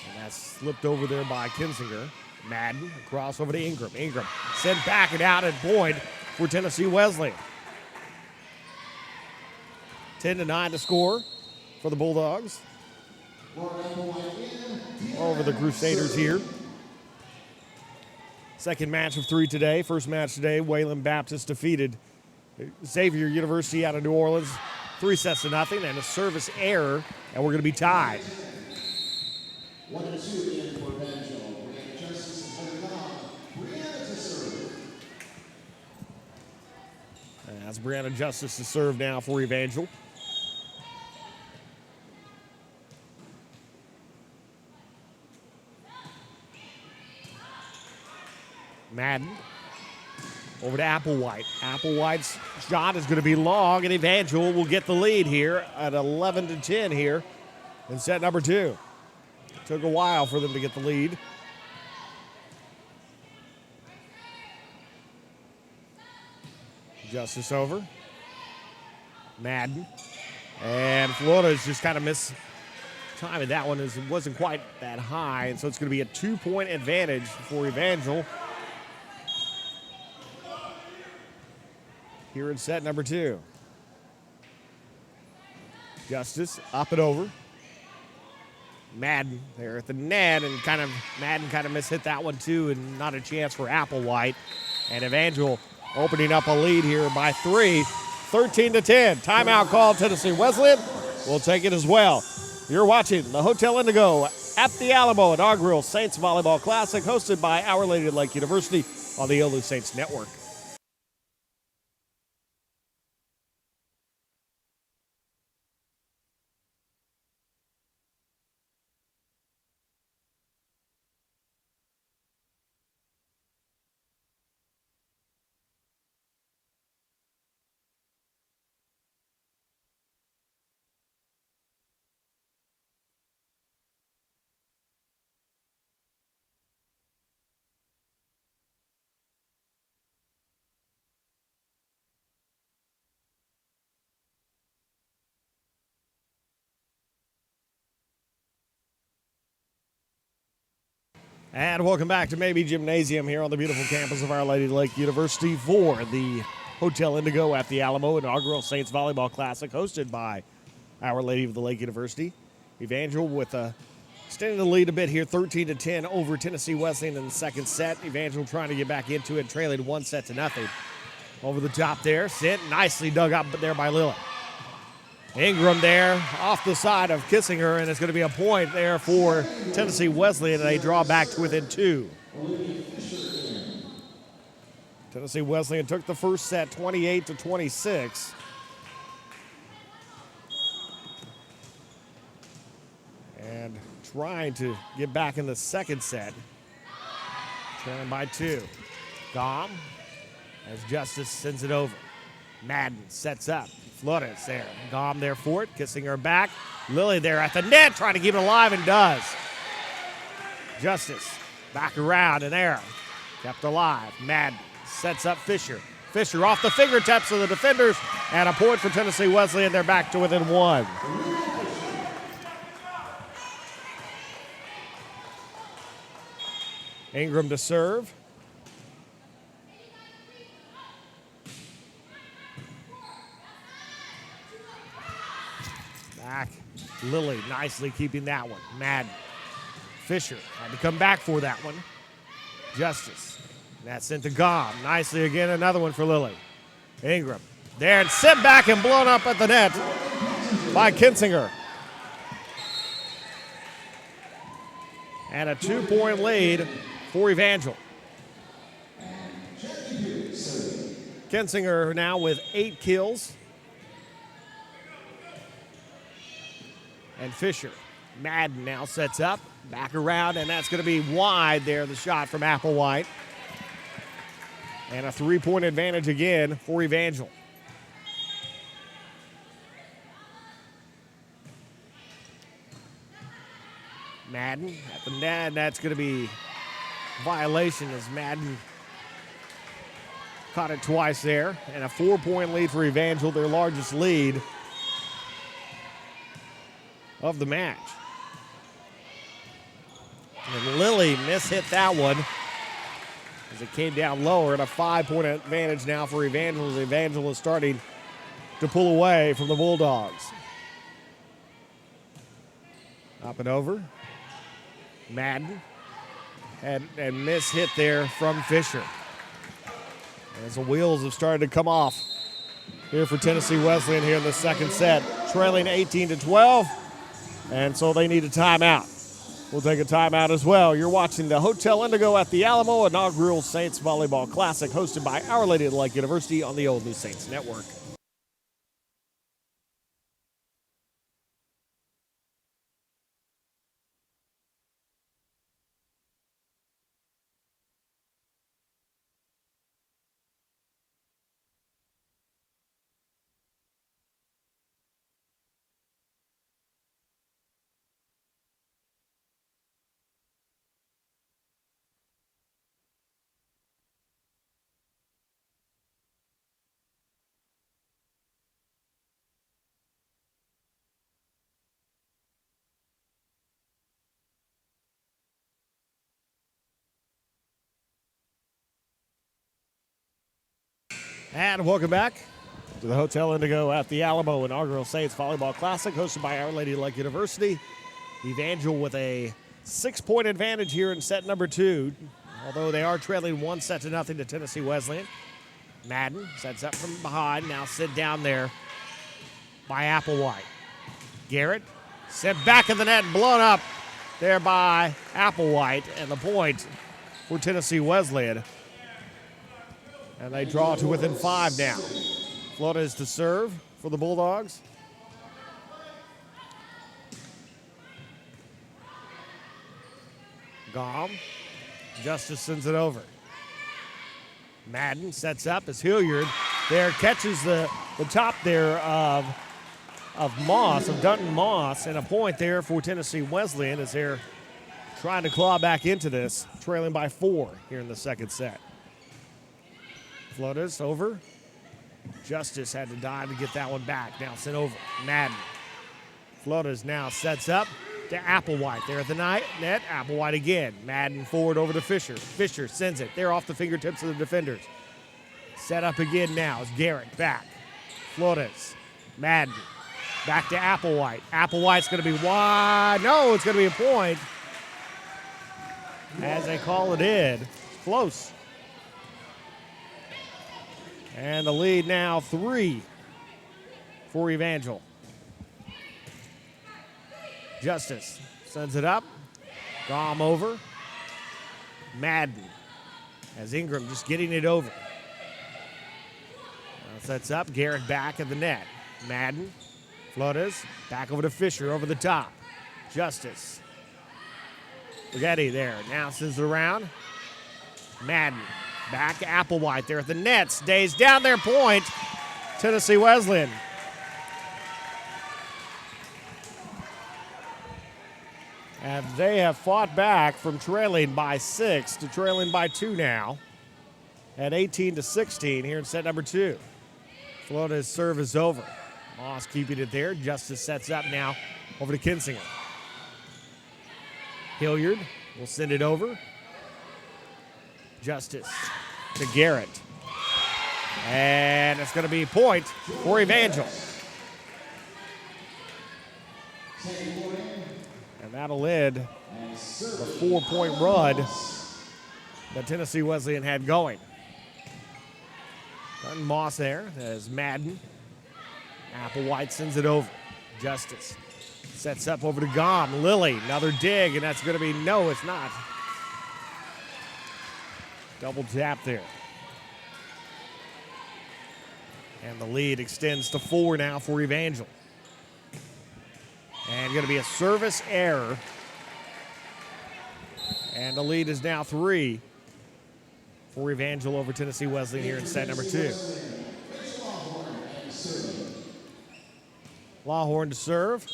[SPEAKER 1] And that's slipped over there by Kinsinger. Madden across over to Ingram. Ingram sent back and out at point for Tennessee Wesleyan. 10-9 to score for the Bulldogs. Over the Crusaders here. Second match of 3 today. First match today, Wayland Baptist defeated Xavier University out of New Orleans 3-0 and a service error, and we're going to be tied.
[SPEAKER 2] 1-2 in for
[SPEAKER 1] As Brianna Justice is served now for Evangel. Madden over to Applewhite. Applewhite's shot is going to be long, and Evangel will get the lead here at 11-10 here in set number 2. Took a while for them to get the lead. Justice over. Madden. And Florida's just kind of missed time, and that one wasn't quite that high, and so it's going to be a 2-point advantage for Evangel here in set number 2. Justice up and over. Madden there at the net, and Madden kind of mishit that one too, and not a chance for Applewhite. And Evangel opening up a lead here by 3, 13-10. Timeout call, Tennessee Wesleyan. We'll take it as well. You're watching the Hotel Indigo at the Alamo inaugural Saints Volleyball Classic, hosted by Our Lady of Lake University on the Alamo Saints Network. And welcome back to Maybe Gymnasium here on the beautiful campus of Our Lady of Lake University for the Hotel Indigo at the Alamo inaugural Saints Volleyball Classic, hosted by Our Lady of the Lake University. Evangel with extending the lead a bit here, 13-10 over Tennessee Wesleyan in the second set. Evangel trying to get back into it, trailing 1-0. Over the top there, sent nicely dug up there by Lily. Ingram there off the side of Kissinger, and it's going to be a point there for Tennessee Wesleyan, and they draw back to within 2. Tennessee Wesleyan took the first set 28-26. And trying to get back in the second set. Trailing by 2. Gom as Justice sends it over. Madden sets up. Flores there. Gom there for it. Kissinger back. Lily there at the net trying to keep it alive, and does. Justice back around and there. Kept alive. Madden sets up Fisher. Fisher off the fingertips of the defenders, and a point for Tennessee Wesleyan. They're back to within 1. Ingram to serve. Back. Lily nicely keeping that one. Madden. Fisher had to come back for that one. Justice. That's sent to Gom. Nicely again, another one for Lily. Ingram. There, and sent back and blown up at the net by Kinsinger. And a 2-point lead for Evangel. Kinsinger now with 8 kills. And Fisher. Madden now sets up, back around, and that's going to be wide there, the shot from Applewhite. And a 3-point advantage again for Evangel. Madden at the net, that's going to be violation as Madden caught it twice there. And a 4-point lead for Evangel, their largest lead of the match. And Lily mishit that one as it came down lower, and a 5-point advantage now for Evangel as Evangel is starting to pull away from the Bulldogs. Up and over. Madden and mishit there from Fisher. As the wheels have started to come off here for Tennessee Wesleyan here in the second set, trailing 18-12. And so they need a timeout. We'll take a timeout as well. You're watching the Hotel Indigo at the Alamo inaugural Saints Volleyball Classic, hosted by Our Lady of the Lake University on the Old New Saints Network. And welcome back to the Hotel Indigo at the Alamo inaugural Saints Volleyball Classic, hosted by Our Lady of the Lake University. Evangel with a 6-point advantage here in set number 2, although they are trailing 1-0 to Tennessee Wesleyan. Madden sets up from behind, now sit down there by Applewhite. Garrett sent back of the net and blown up there by Applewhite, and the point for Tennessee Wesleyan. And they draw to within 5 now. Flores to serve for the Bulldogs. Gom. Justice sends it over. Madden sets up as Hilliard there catches the top there of Moss, of Dunton Moss, and a point there for Tennessee Wesleyan as they're trying to claw back into this, trailing by 4 here in the second set. Flores over. Justice had to dive to get that one back. Now sent over. Madden. Flores now sets up to Applewhite. There at the net. Applewhite again. Madden forward over to Fisher. Fisher sends it. They're off the fingertips of the defenders. Set up again now. It's Garrett back. Flores. Madden. Back to Applewhite. Applewhite's going to be wide. No, it's going to be a point. As they call it in. Close. And the lead now 3 for Evangel. Justice sends it up. Gom over. Madden as Ingram just getting it over. Now sets up. Garrett back at the net. Madden. Flores back over to Fisher over the top. Justice. Spaghetti there. Now sends it around. Madden. Back to Applewhite there at the net. Stays down their point. Tennessee Wesleyan. And they have fought back from trailing by 6 to trailing by 2 now. At 18-16 here in set number 2. Florida's serve is over. Moss keeping it there. Justice sets up now over to Kinsinger. Hilliard will send it over. Justice to Garrett. And it's going to be a point for Evangel. And that'll end the 4-point run that Tennessee Wesleyan had going. Dunton Moss there as Madden. Applewhite sends it over. Justice sets up over to Gom. Lilly, another dig, and that's going to be, no, it's not. Double tap there. And the lead extends to 4 now for Evangel. And going to be a service error. And the lead is now 3 for Evangel over Tennessee Wesleyan here in set number 2. Lawhorn to serve.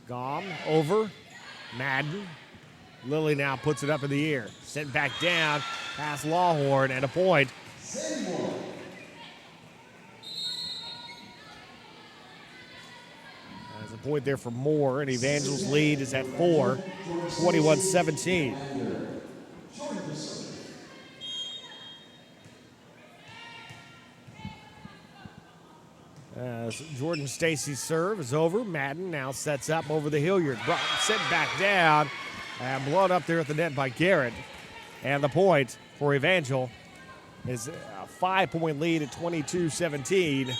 [SPEAKER 1] Gom over. Madden. Lilly now puts it up in the air. Sent back down past Lawhorn and a point. There's a point there for Moore, and Evangel's lead is at 4, 21-17. As Jordan Stacy's serve is over. Madden now sets up over the Hilliard. Sent back down and blown up there at the net by Garrett. And the point for Evangel is 5-point lead at 22-17.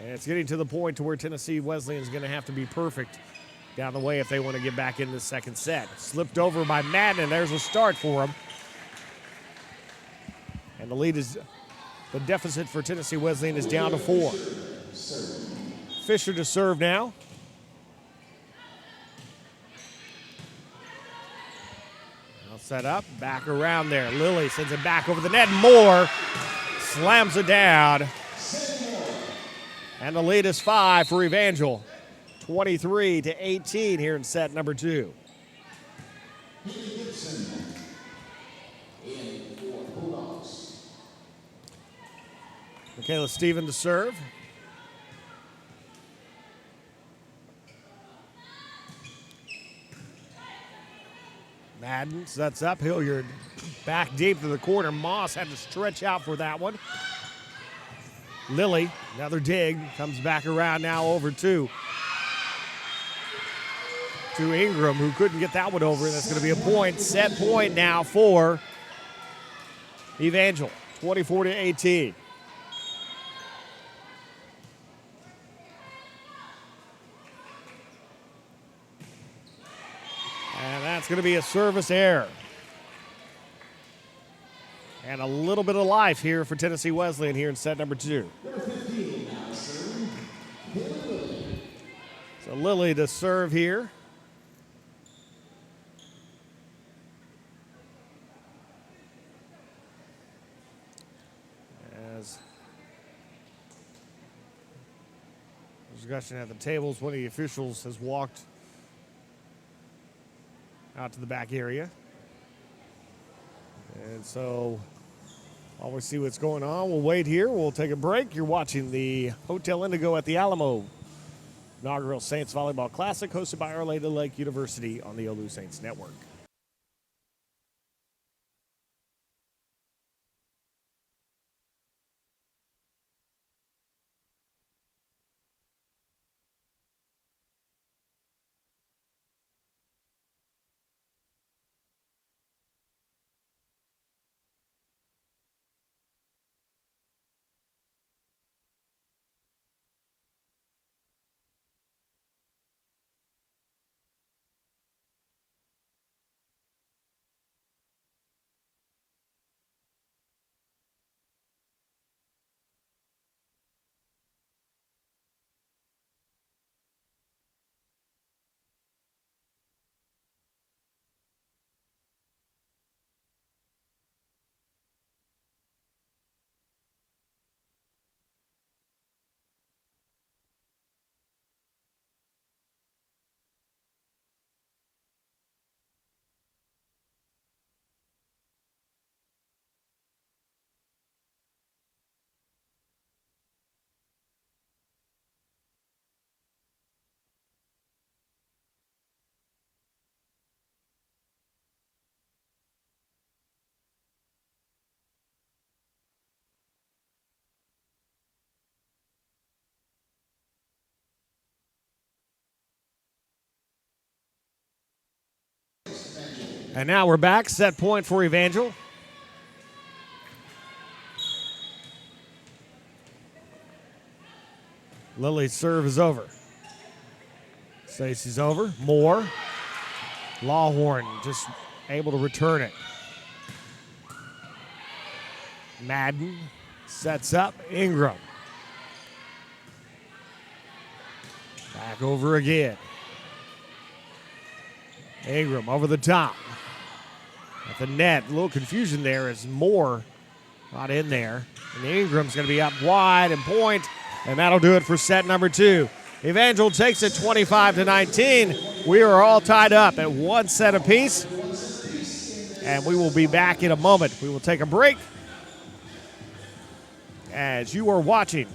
[SPEAKER 1] And it's getting to the point to where Tennessee Wesleyan is going to have to be perfect down the way if they want to get back in the second set. Slipped over by Madden, and there's a start for him. And the deficit for Tennessee Wesleyan is down to 4. Fisher to serve now. Now set up, back around there. Lilly sends it back over the net. Moore slams it down. And the lead is 5 for Evangel. 23-18 here in set number 2. Michaela Stephen to serve. Madden sets up. Hilliard back deep to the corner. Moss had to stretch out for that one. Lilly, another dig, comes back around now over to Ingram, who couldn't get that one over, and that's going to be a point. Set point now for Evangel, 24-18. And that's going to be a service error. And a little bit of life here for Tennessee Wesleyan here in set number 2. So Lilly to serve here. As discussion at the tables, one of the officials has walked out to the back area. And so while we see what's going on, we'll wait here. We'll take a break. You're watching the Hotel Indigo at the Alamo inaugural Saints Volleyball Classic, hosted by Our Lady of the Lake University on the Alamo Saints Network. And now we're back. Set point for Evangel. Lilly's serve is over. Stacy's over. Moore. Lawhorn just able to return it. Madden sets up. Ingram. Back over again. Ingram over the top. At the net, a little confusion there as Moore not in there. And Ingram's going to be up wide and point, and that'll do it for set number 2. Evangel takes it 25-19. We are all tied up at 1 set apiece, and we will be back in a moment. We will take a break as you are watching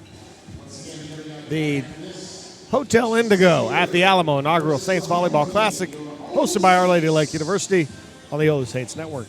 [SPEAKER 1] the Hotel Indigo at the Alamo inaugural Saints Volleyball Classic, hosted by Our Lady of Lake University on the Alamo Saints Network.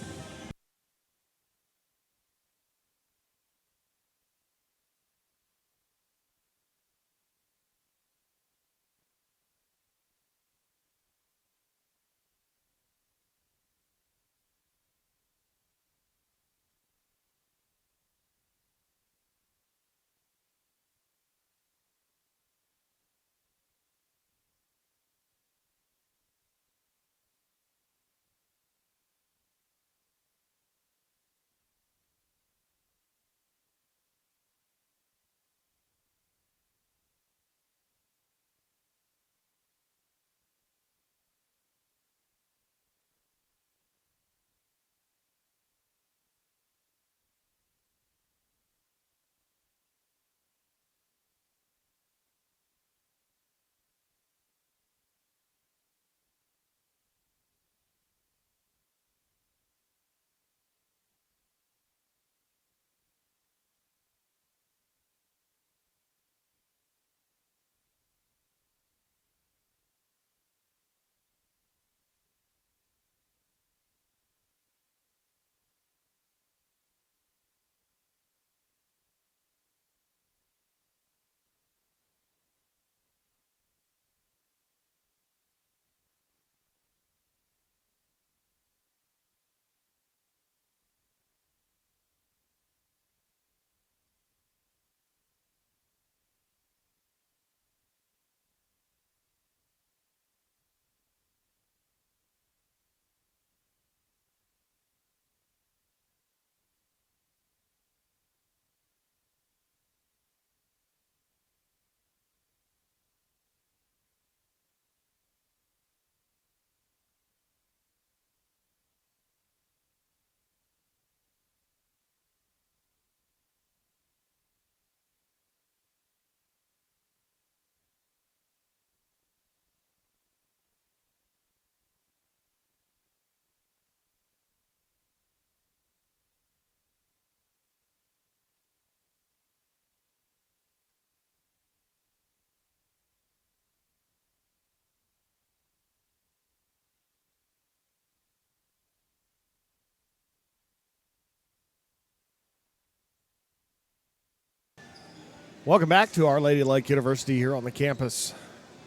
[SPEAKER 1] Welcome back to Our Lady Lake University here on the campus,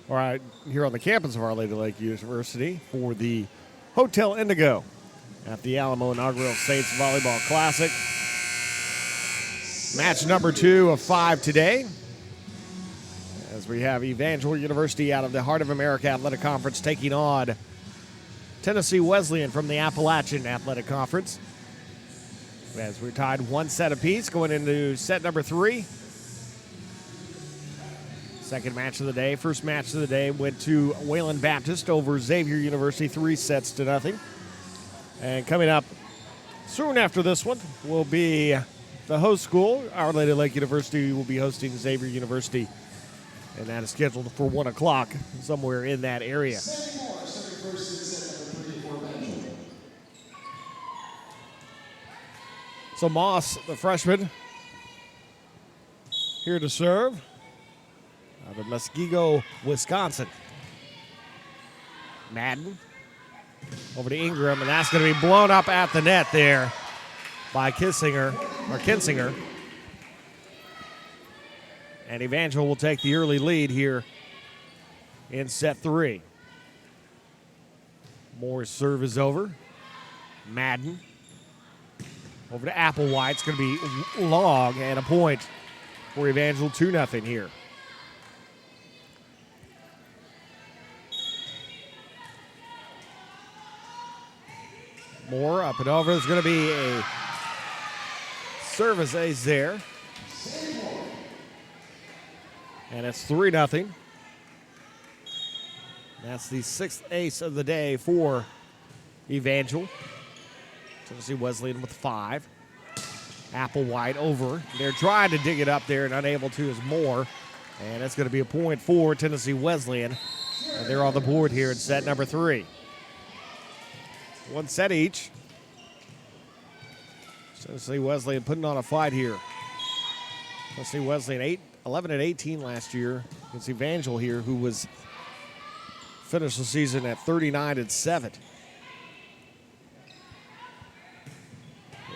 [SPEAKER 1] here on the campus of Our Lady Lake University for the Hotel Indigo at the Alamo inaugural Saints Volleyball Classic. Match number 2 of 5 today, as we have Evangel University out of the Heart of America Athletic Conference taking on Tennessee Wesleyan from the Appalachian Athletic Conference. As we're tied 1 set apiece going into set number 3. Second match of the day. First match of the day went to Wayland Baptist over Xavier University, 3-0. And coming up soon after this one will be the host school. Our Lady Lake University will be hosting Xavier University, and that is scheduled for 1 o'clock somewhere in that area. So Moss, the freshman, here to serve. Out of Muskego, Wisconsin. Madden over to Ingram, and that's going to be blown up at the net there by Kinsinger. And Evangel will take the early lead here in set 3. Moore's serve is over. Madden over to Applewhite. It's going to be long and a point for Evangel, 2-0 here. Moore up and over. There's going to be a service ace there. And it's 3-0. That's the 6th ace of the day for Evangel. Tennessee Wesleyan with 5. Applewhite over. They're trying to dig it up there and unable to is Moore. And it's going to be a point for Tennessee Wesleyan. And they're on the board here in set number 3. 1 set each. Tennessee Wesleyan putting on a fight here. Tennessee Wesleyan 11-18 last year against Evangel here, who was finished the season at 39-7.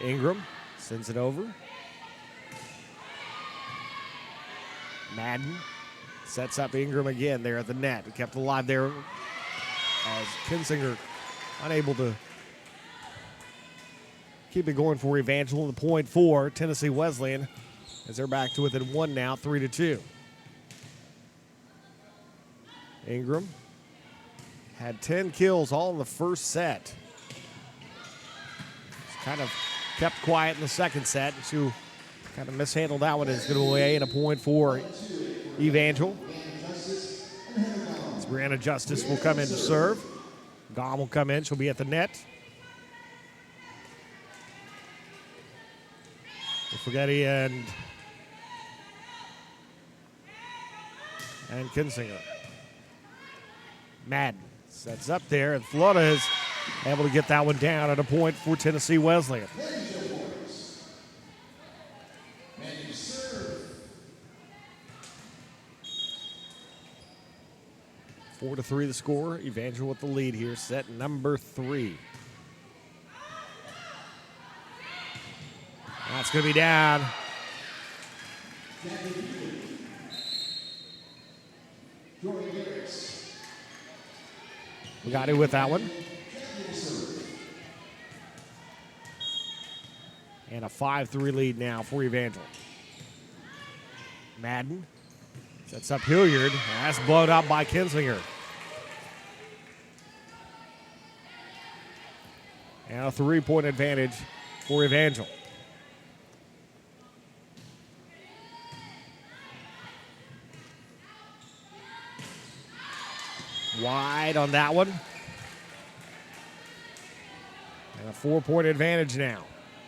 [SPEAKER 1] Ingram sends it over. Madden sets up Ingram again there at the net. He kept alive there as Kinsinger unable to keep it going for Evangel. The point for Tennessee Wesleyan as they're back to within 1 now, 3-2. Ingram had 10 kills all in the first set. Kind of kept quiet in the second set. Who kind of mishandled that one. Is going to weigh in a point for Evangel. As Brianna Justice will come in to serve. Gom will come in. She'll be at the net. Forgetti and Kinsinger. Madden sets up there, and Florida is able to get that one down at a point for Tennessee Wesleyan. Four to 3 the score. Evangel with the lead here, set number 3. That's going to be down. We got it with that one. And a 5-3 lead now for Evangel. Madden sets up Hilliard. That's blown up by Kinsinger. And a 3-point advantage for Evangel. Wide on that one. And a 4-point advantage now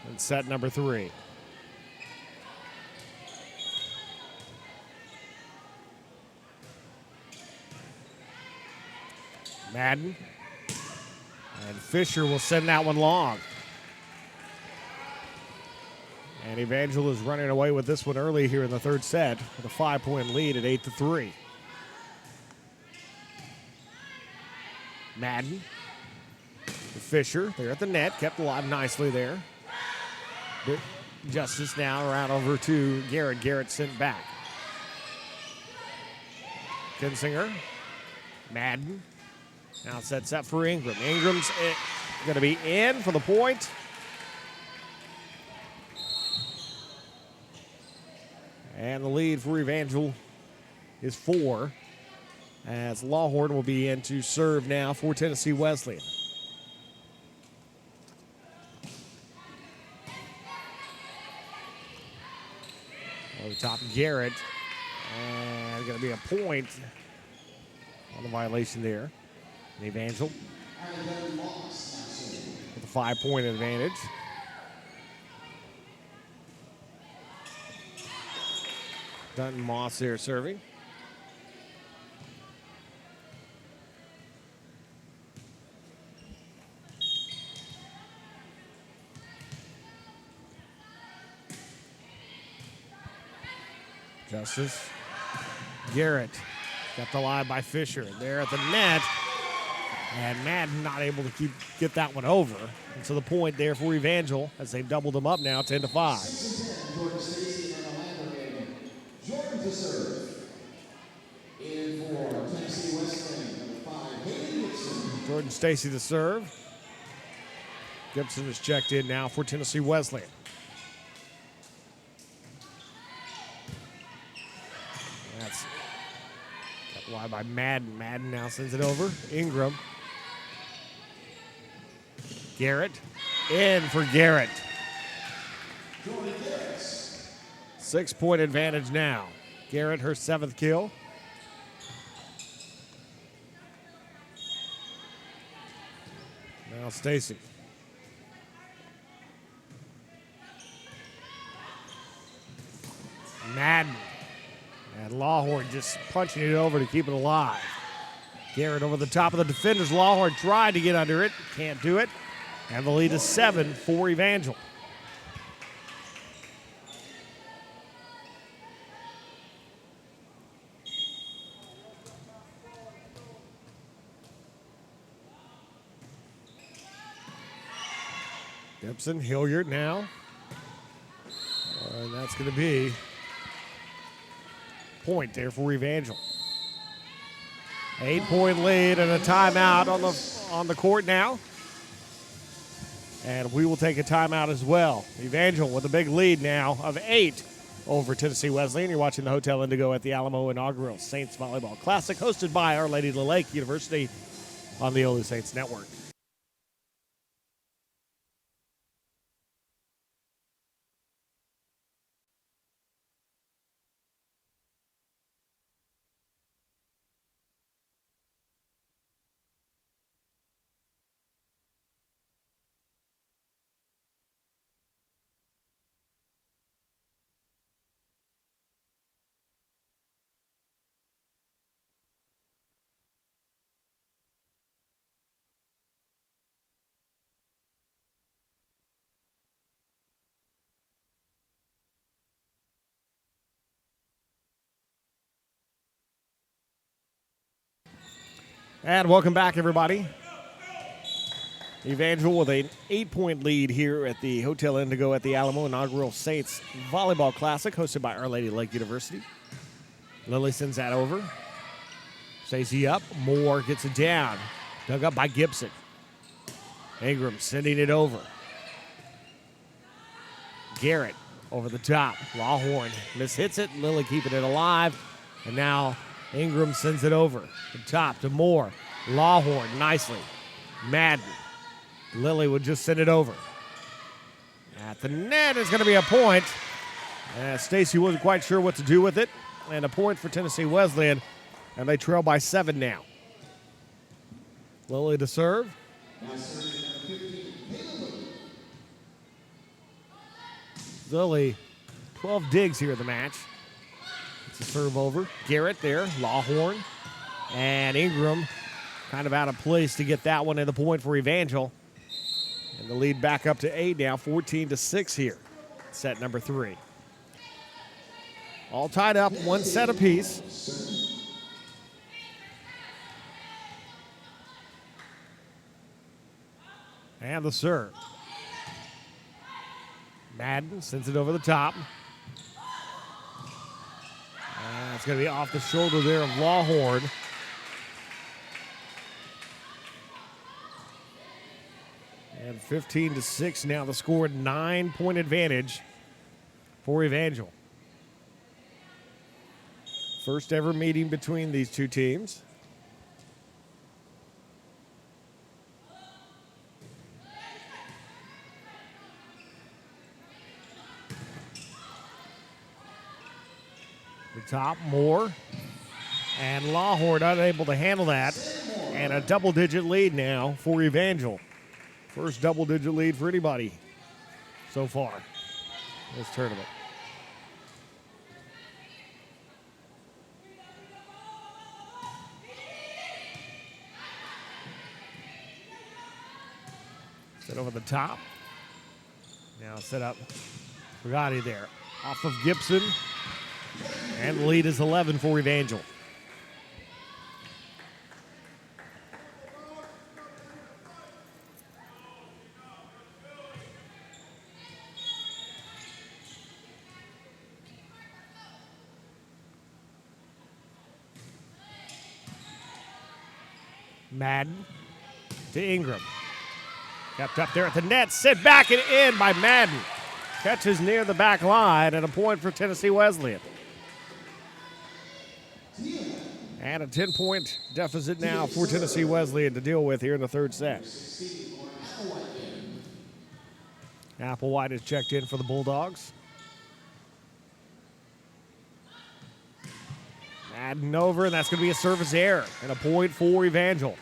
[SPEAKER 1] in set number 3. Madden. And Fisher will send that one long. And Evangel is running away with this one early here in the third set with a 5-point lead at 8-3. Madden. Fisher, there at the net, kept alive nicely there. Justice now around over to Garrett. Garrett sent back. Kinsinger. Madden. Now sets up for Ingram. Ingram's going to be in for the point. And the lead for Evangel is 4, as Lawhorn will be in to serve now for Tennessee Wesleyan. Over the top, Garrett. And going to be a point on the violation there. And Evangel with a 5-point advantage. Dunton Moss there serving. Justice. Garrett kept alive by Fisher. There at the net. And Madden not able to get that one over. And so the point there for Evangel as they've doubled them up now, 10-5.
[SPEAKER 2] Jordan to serve. In for Tennessee Wesleyan, number 5, Hayden Gibson.
[SPEAKER 1] Jordan Stacy to serve. Gibson is checked in now for Tennessee Wesleyan. That's kept alive by Madden. Madden now sends it over. Ingram. Garrett. In for Garrett. 6-point advantage now. Garrett, her 7th kill. Now Stacy. Madden. And Lawhorn just punching it over to keep it alive. Garrett over the top of the defenders. Lawhorn tried to get under it. Can't do it. And the lead is 7 for Evangel. Gibson, Hilliard now. And that's going to be point there for Evangel. 8-point lead and a timeout on the court now. And we will take a timeout as well. Evangel with a big lead now of 8 over Tennessee Wesleyan. You're watching the Hotel Indigo at the Alamo inaugural Saints Volleyball Classic, hosted by Our Lady of the Lake University on the Alamo Saints Network. And welcome back, everybody. Evangel with an 8-point lead here at the Hotel Indigo at the Alamo inaugural Saints Volleyball Classic, hosted by Our Lady of Lake University. Lily sends that over. Stacy up. Moore gets it down. Dug up by Gibson. Ingram sending it over. Garrett over the top. Lawhorn mishits it. Lily keeping it alive. And now Ingram sends it over. The top to Moore. Lawhorn nicely. Madden. Lily would just send it over. At the net is going to be a point. Stacy wasn't quite sure what to do with it. And a point for Tennessee Wesleyan. And they trail by 7 now. Lily to serve. Lily, 12 digs here in the match. It's a serve over. Garrett there, Lawhorn. And Ingram kind of out of place to get that one in the point for Evangel. And the lead back up to 8 now, 14-6 here. Set number 3. All tied up, 1 set apiece. And the serve. Madden sends it over the top. That's going to be off the shoulder there of Lawhorn. And 15-6 now the score, 9-point advantage for Evangel. First ever meeting between these two teams. The top, Moore. And Lawhorn unable to handle that. And a double-digit lead now for Evangel. First double-digit lead for anybody so far in this tournament. Set over the top. Now set up Bugatti there. Off of Gibson. And the lead is 11 for Evangel. Madden to Ingram. Kept up there at the net. Set back and in by Madden. Catches near the back line and a point for Tennessee Wesleyan. And a 10-point deficit now for Tennessee Wesleyan to deal with here in the third set. Applewhite is checked in for the Bulldogs. Madden over, and that's going to be a service error and a point for Evangel.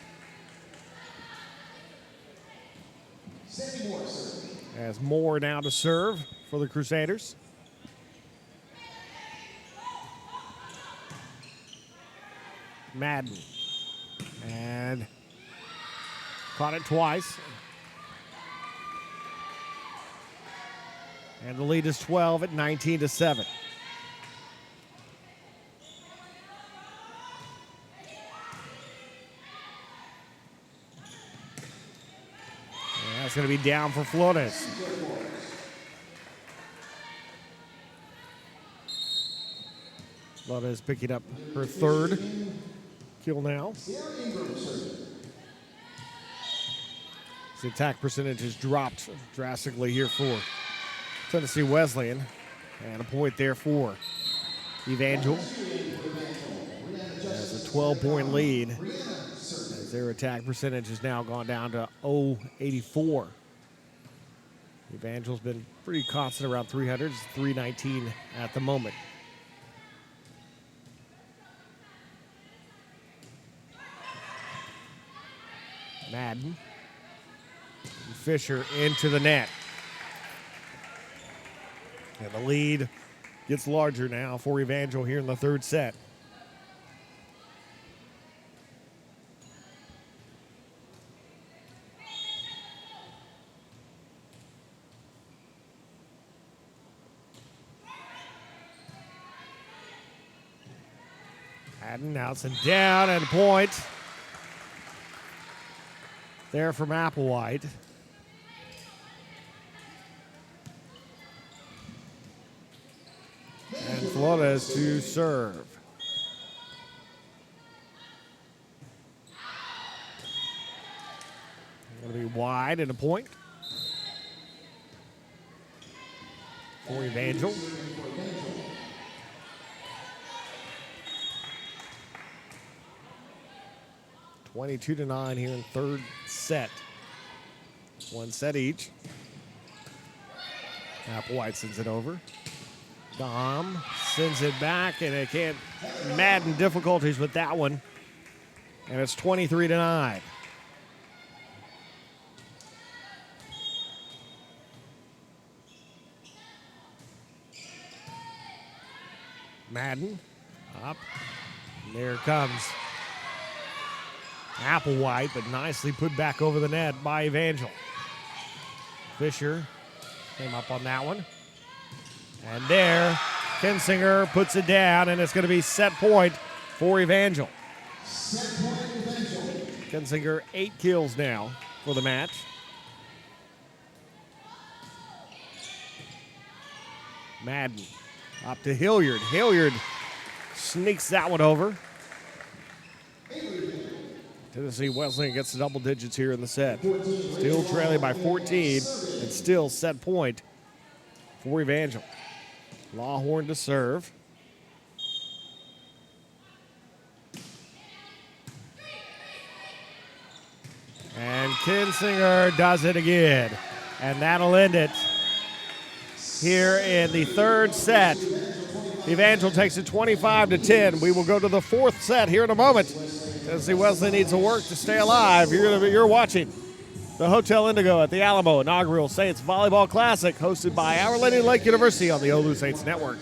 [SPEAKER 1] As Moore now to serve for the Crusaders. Madden. And caught it twice. And the lead is 12 at 19-7. And that's going to be down for Flores. Flores picking up her third kill now. The attack percentage has dropped drastically here for Tennessee Wesleyan. And a point there for Evangel. Has a 12-point lead. As their attack percentage has now gone down to 0.84. Evangel's been pretty constant around 300. It's 319 at the moment. Madden. And Fisher into the net. And the lead gets larger now for Evangel here in the third set. Madden outs and down and a point. There from Applewhite. And Flores to serve. Going to be wide and a point for Evangel. (22-9) here in third set. One set each. Applewhite sends it over. Dom sends it back, and it can't. Madden difficulties with that one. And it's 23-9. Madden up. And there it comes. Applewhite, but nicely put back over the net by Evangel. Fisher came up on that one. And there, Kinsinger puts it down, and it's going to be set point for Evangel. Kinsinger 8 kills now for the match. Madden up to Hilliard. Hilliard sneaks that one over. Tennessee Wesleyan gets to double digits here in the set. Still trailing by 14 and still set point for Evangel. Lawhorn to serve. And Kinsinger does it again. And that'll end it here in the third set. Evangel takes it 25-10. We will go to the fourth set here in a moment. Tennessee Wesleyan needs to work to stay alive. You're watching the Hotel Indigo at the Alamo inaugural Saints Volleyball Classic, hosted by Our Lady of Lake University on the Olu Saints Network.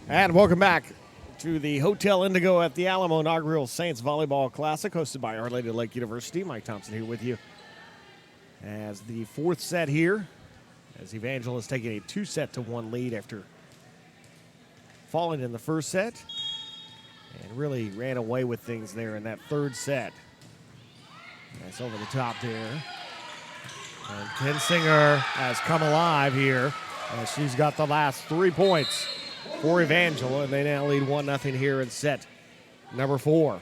[SPEAKER 1] And welcome back to the Hotel Indigo at the Alamo inaugural Saints Volleyball Classic, hosted by Our Lady of Lake University. Mike Thompson here with you as the fourth set here, as Evangel is taking a 2-1 lead after falling in the first set and really ran away with things there in that third set. That's over the top there. And Kinsinger has come alive here as she's got the last 3 points for Evangel, and they now lead 1-0 here in set number 4.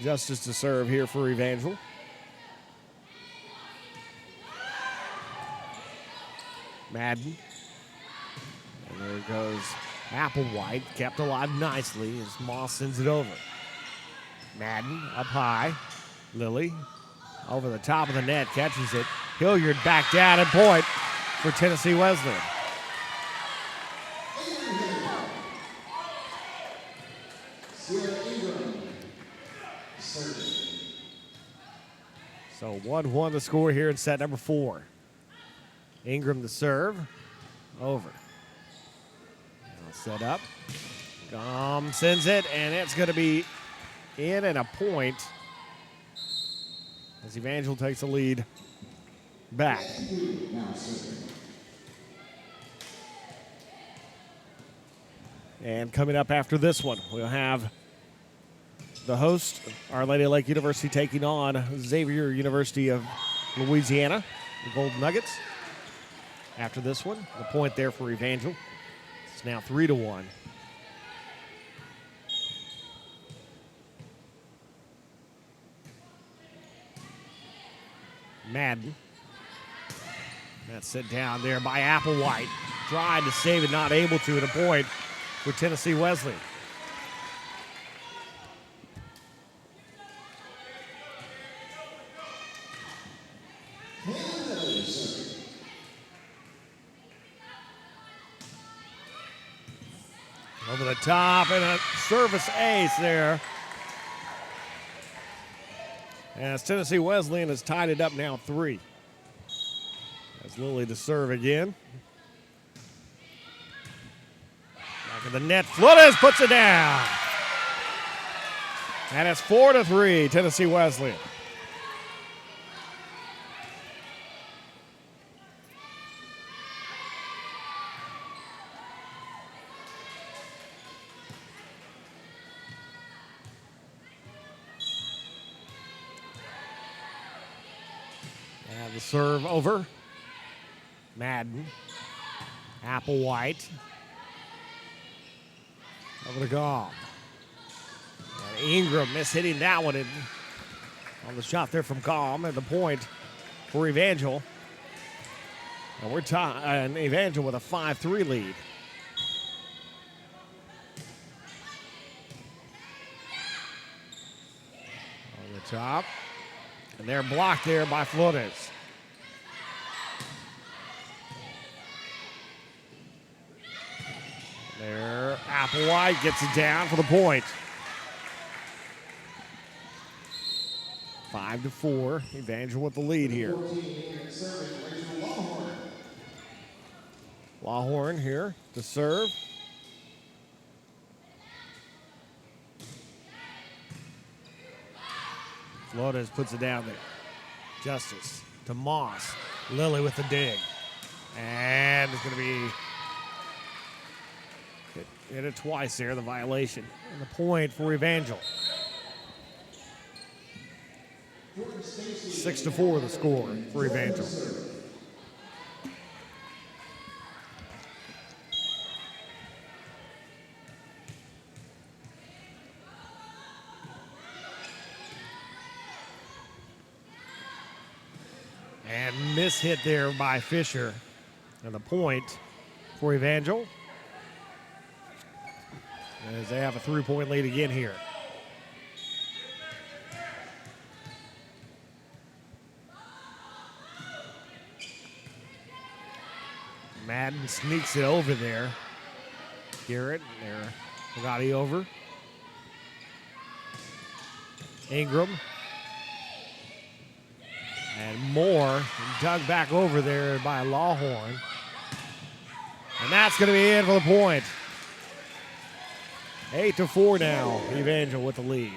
[SPEAKER 1] Justice to serve here for Evangel. Madden. And there goes Applewhite, kept alive nicely as Moss sends it over. Madden up high. Lilly over the top of the net, catches it. Hilliard back down and point for Tennessee Wesleyan. So 1-1 the score here in set number 4. Ingram to serve. Over. Now set up. Gom sends it, and it's going to be in and a point as Evangel takes the lead back. And coming up after this one, we'll have the host, Our Lady of Lake University, taking on Xavier University of Louisiana, the Golden Nuggets. After this one, the point there for Evangel. It's now 3-1. Madden. That's set down there by Applewhite. Tried to save it, not able to, at a point for Tennessee Wesleyan. Over the top and a service ace there. As Tennessee Wesleyan has tied it up now 3. As Lilly to serve again. Back of the net, Flores puts it down. And it's 4-3, Tennessee Wesleyan. And the serve over. Madden. Applewhite. Over to Gall. And Ingram mishitting that one on the shot there from Gall. And the point for Evangel. And we're and Evangel with a 5-3 lead. On the top. And they're blocked there by Flores. There, Applewhite gets it down for the point. 5-4, Evangel with the lead here. Lawhorn here to serve. Flores puts it down there. Justice to Moss. Lilly with the dig. And it's going to be hit it twice there, the violation. And the point for Evangel. 6-4 the score for Evangel. And mishit there by Fisher. And the point for Evangel. As they have a 3-point lead again here. Madden sneaks it over there. Garrett, there. Bugatti over. Ingram. And Moore dug back over there by Lawhorn. And that's going to be in for the point. 8-4 now, Evangel with the lead.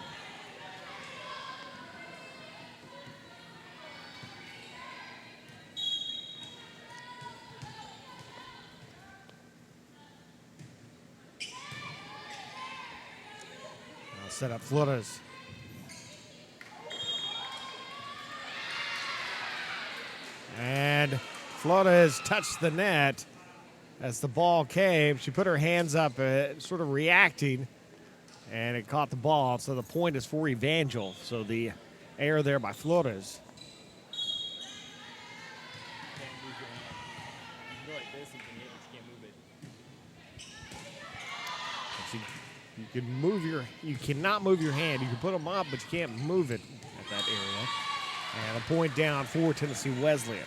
[SPEAKER 1] Now set up Flores. And Flores touched the net. As the ball came, she put her hands up, sort of reacting, and it caught the ball. So the point is for Evangel. So the error there by Flores. You cannot move your hand. You can put them up, but you can't move it at that area. And a point down for Tennessee Wesleyan.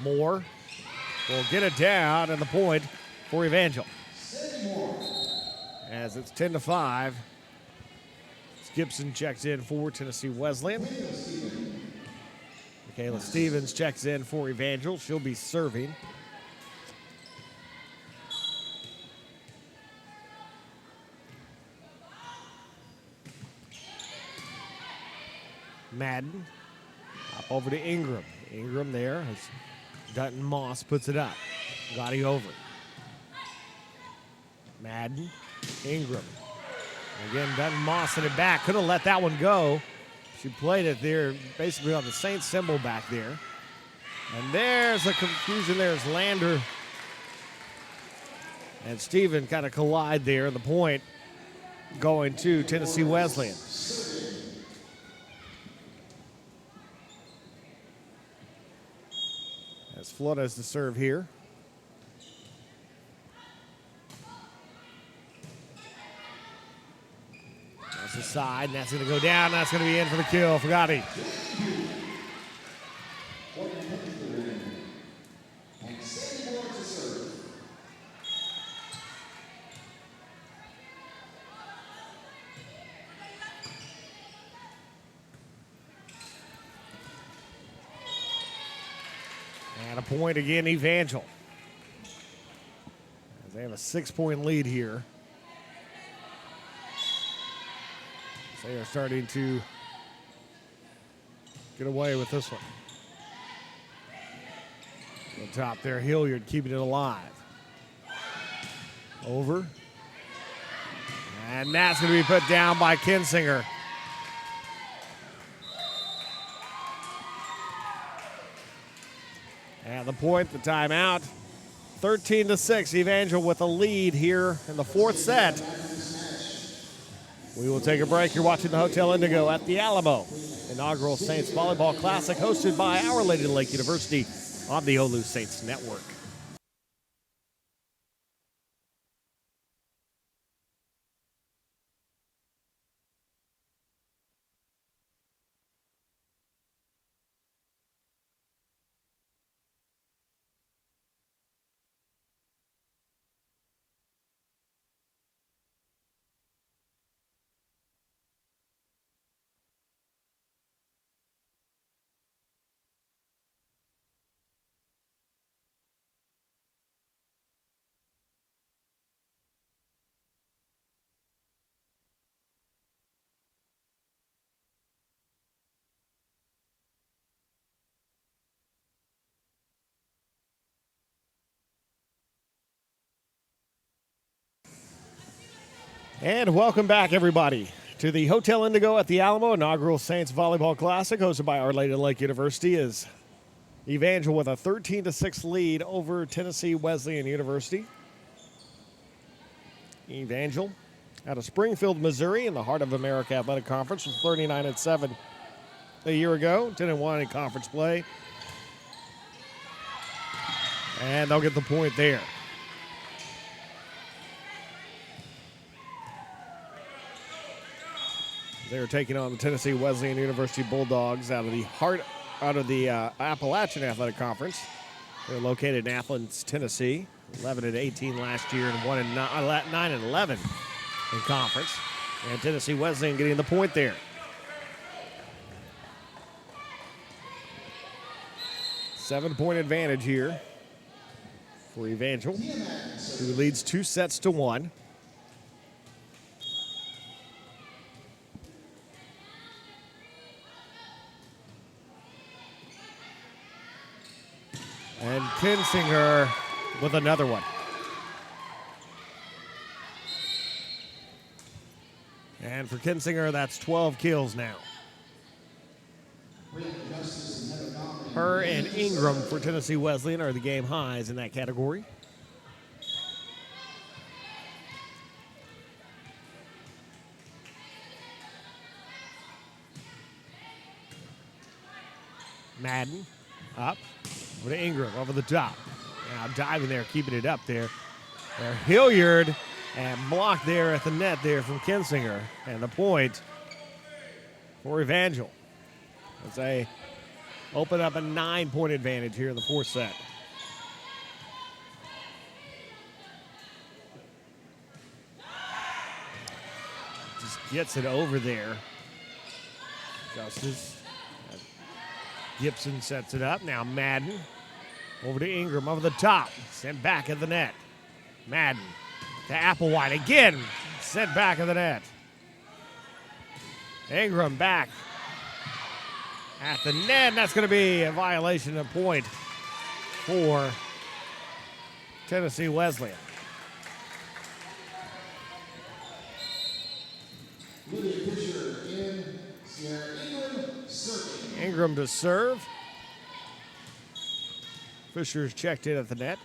[SPEAKER 1] Moore will get it down, and the point for Evangel. As it's 10-5. Gibson checks in for Tennessee Wesleyan. Michaela Stevens checks in for Evangel. She'll be serving. Madden. Up over to Ingram. Ingram there as Dutton Moss puts it up. Gotti over. Madden. Ingram. Again, Dutton Moss in it back. Could have let that one go. She played it there basically on the Saints symbol back there. And there's the confusion. There's Lander and Steven kind of collide there. The point going to Tennessee Wesleyan. As Flores to serve here. That's the side, and that's going to go down. That's going to be in for the kill for Gotti. And a point again, Evangel. As they have a 6-point lead here. They are starting to get away with this one. On top there, Hilliard keeping it alive. Over. And that's going to be put down by Kinsinger. And the point, the timeout. 13-6, Evangel with a lead here in the fourth set. We will take a break. You're watching the Hotel Indigo at the Alamo inaugural Saints Volleyball Classic hosted by Our Lady of the Lake University on the Olu Saints Network. And welcome back, everybody, to the Hotel Indigo at the Alamo inaugural Saints Volleyball Classic hosted by Our Lady of the Lake University. Is Evangel with a 13-6 lead over Tennessee Wesleyan University. Evangel out of Springfield, Missouri, in the Heart of America Athletic Conference, was 39-7 a year ago. 10-1 in conference play. And they'll get the point there. They're taking on the Tennessee Wesleyan University Bulldogs out of the Appalachian Athletic Conference. They're located in Athens, Tennessee. 11-18 last year and 9-11 in conference. And Tennessee Wesleyan getting the point there. Seven-point advantage here for Evangel, who leads 2-1. And Kinsinger with another one. And for Kinsinger, that's 12 kills now. Her and Ingram for Tennessee Wesleyan are the game highs in that category. Madden up. Over to Ingram, over the top. Now diving there, keeping it up there. Hilliard, and blocked there at the net there from Kinsinger. And the point for Evangel. As they open up a 9-point advantage here in the fourth set. Just gets it over there. Justice. Gibson sets it up. Now Madden over to Ingram over the top. Sent back at the net. Madden to Applewhite again. Sent back at the net. Ingram back at the net, and that's going to be a violation of point for Tennessee Wesleyan. Ingram to serve. Fisher's checked in at the net.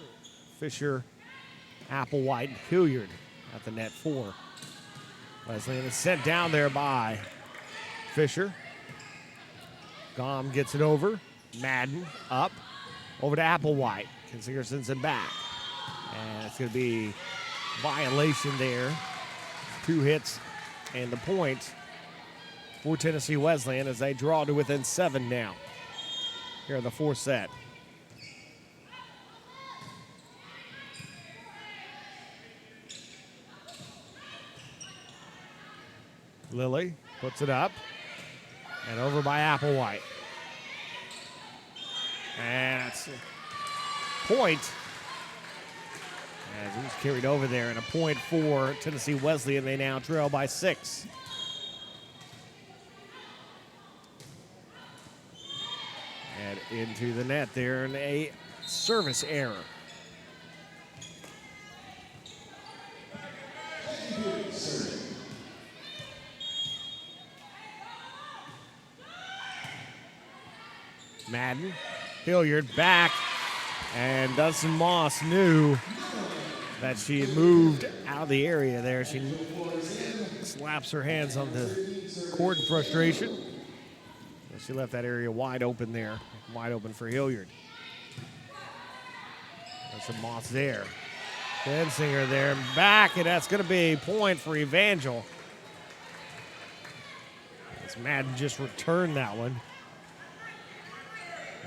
[SPEAKER 1] Fisher, Applewhite, and Hilliard at the net for Wesleyan. Is sent down there by Fisher. Gom gets it over. Madden up. Over to Applewhite. Kinsinger sends it back. And it's going to be violation there. 2 hits and the point for Tennessee Wesleyan as they draw to within 7 now here in the 4th set. Lilly puts it up and over by Applewhite. And that's a point. As it was carried over there, and a point for Tennessee Wesleyan. They now trail by 6. And into the net there, and a service error. Madden, Hilliard back, and Dustin Moss knew that she had moved out of the area there. She slaps her hands on the court in frustration. She left that area wide open there, wide open for Hilliard. There's some Moss there. Kinsinger there, back, and that's going to be a point for Evangel. As Madden just returned that one.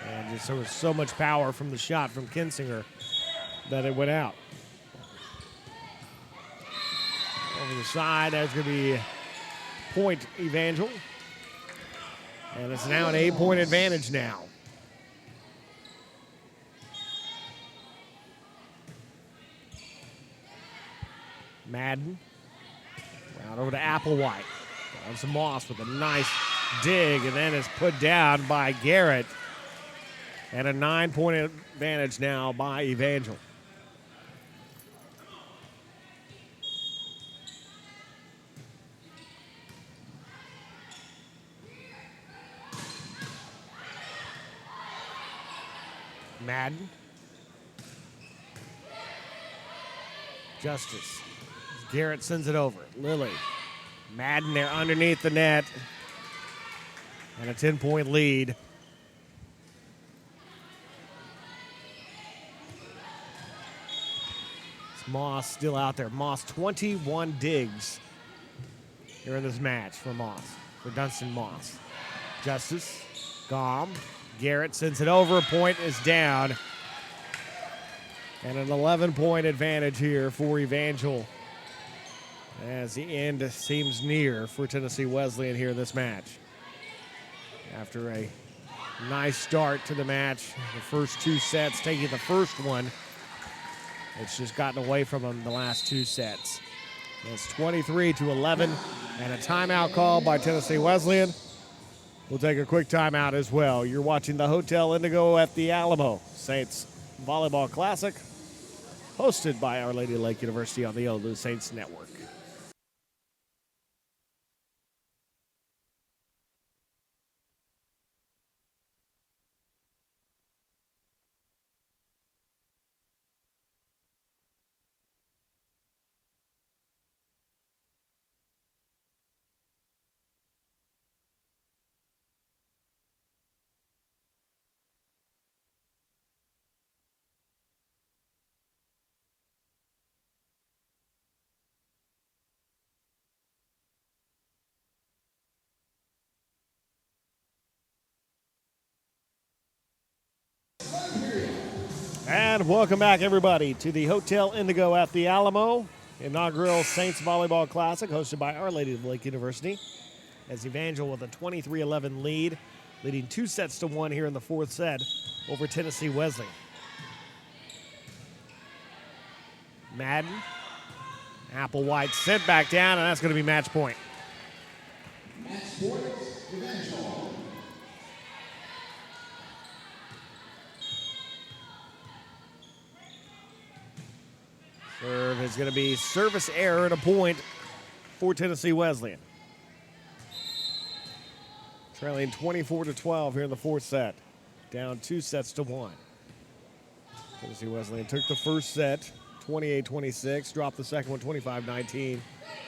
[SPEAKER 1] And just, there was so much power from the shot from Kinsinger that it went out. Over the side, that's going to be point Evangel. And it's now an 8-point advantage now. Madden. Out over to Applewhite. Down to Moss with a nice dig, and then it's put down by Garrett. And a 9-point advantage now by Evangel. Madden. Justice. Garrett sends it over. Lilly. Madden there underneath the net. And a 10-point lead. It's Moss still out there. Moss, 21 digs here in this match for Moss, for Dunstan Moss. Justice. Gom. Garrett sends it over. Point is down. And an 11-point advantage here for Evangel as the end seems near for Tennessee Wesleyan here in this match. After a nice start to the match, the first 2 sets, taking the first one, it's just gotten away from them the last 2 sets. It's 23-11 and a timeout call by Tennessee Wesleyan. We'll take a quick timeout as well. You're watching the Hotel Indigo at the Alamo Saints Volleyball Classic, hosted by Our Lady of Lake University on the Alamo Saints Network. And welcome back, everybody, to the Hotel Indigo at the Alamo inaugural Saints Volleyball Classic, hosted by Our Lady of Lake University. As Evangel with a 23-11 lead, leading 2-1 here in the 4th set over Tennessee Wesleyan. Madden, Applewhite sent back down, and that's going to be match point.
[SPEAKER 2] Match point, Evangel.
[SPEAKER 1] is going to be service error and a point for Tennessee Wesleyan. Trailing 24-12 here in the fourth set. Down 2-1. Tennessee Wesleyan took the first set 28-26, dropped the second one 25-19,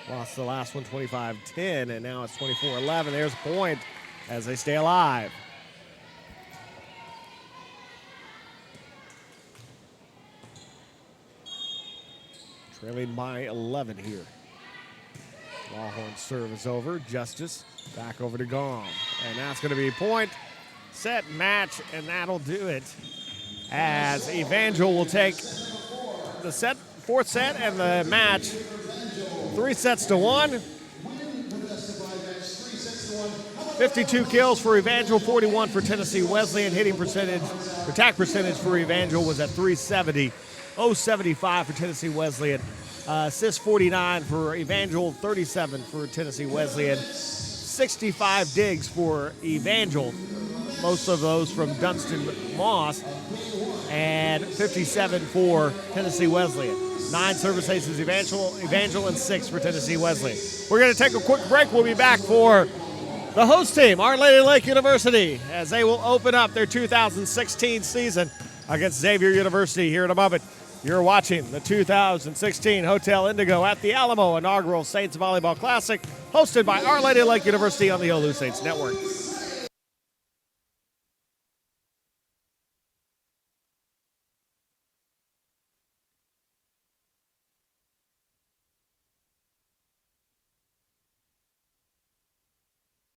[SPEAKER 1] lost the last one 25-10, and now it's 24-11. There's a point as they stay alive. Trailing by 11 here. Lawhorn serve is over. Justice back over to Gong. And that's going to be point, set, match, and that'll do it. As Evangel will take the fourth set and the match 3-1. 52 kills for Evangel, 41 for Tennessee Wesleyan. Hitting percentage, attack percentage for Evangel was at 370. 075 for Tennessee Wesleyan. Assist 49 for Evangel, 37 for Tennessee Wesleyan. 65 digs for Evangel, most of those from Dunstan Moss, and 57 for Tennessee Wesleyan. 9 service aces Evangel, and 6 for Tennessee Wesleyan. We're going to take a quick break. We'll be back for the host team, Our Lady Lake University, as they will open up their 2016 season against Xavier University here in a moment. You're watching the 2016 Hotel Indigo at the Alamo inaugural Saints Volleyball Classic, hosted by Our Lady Lake University on the Alamo Saints Network.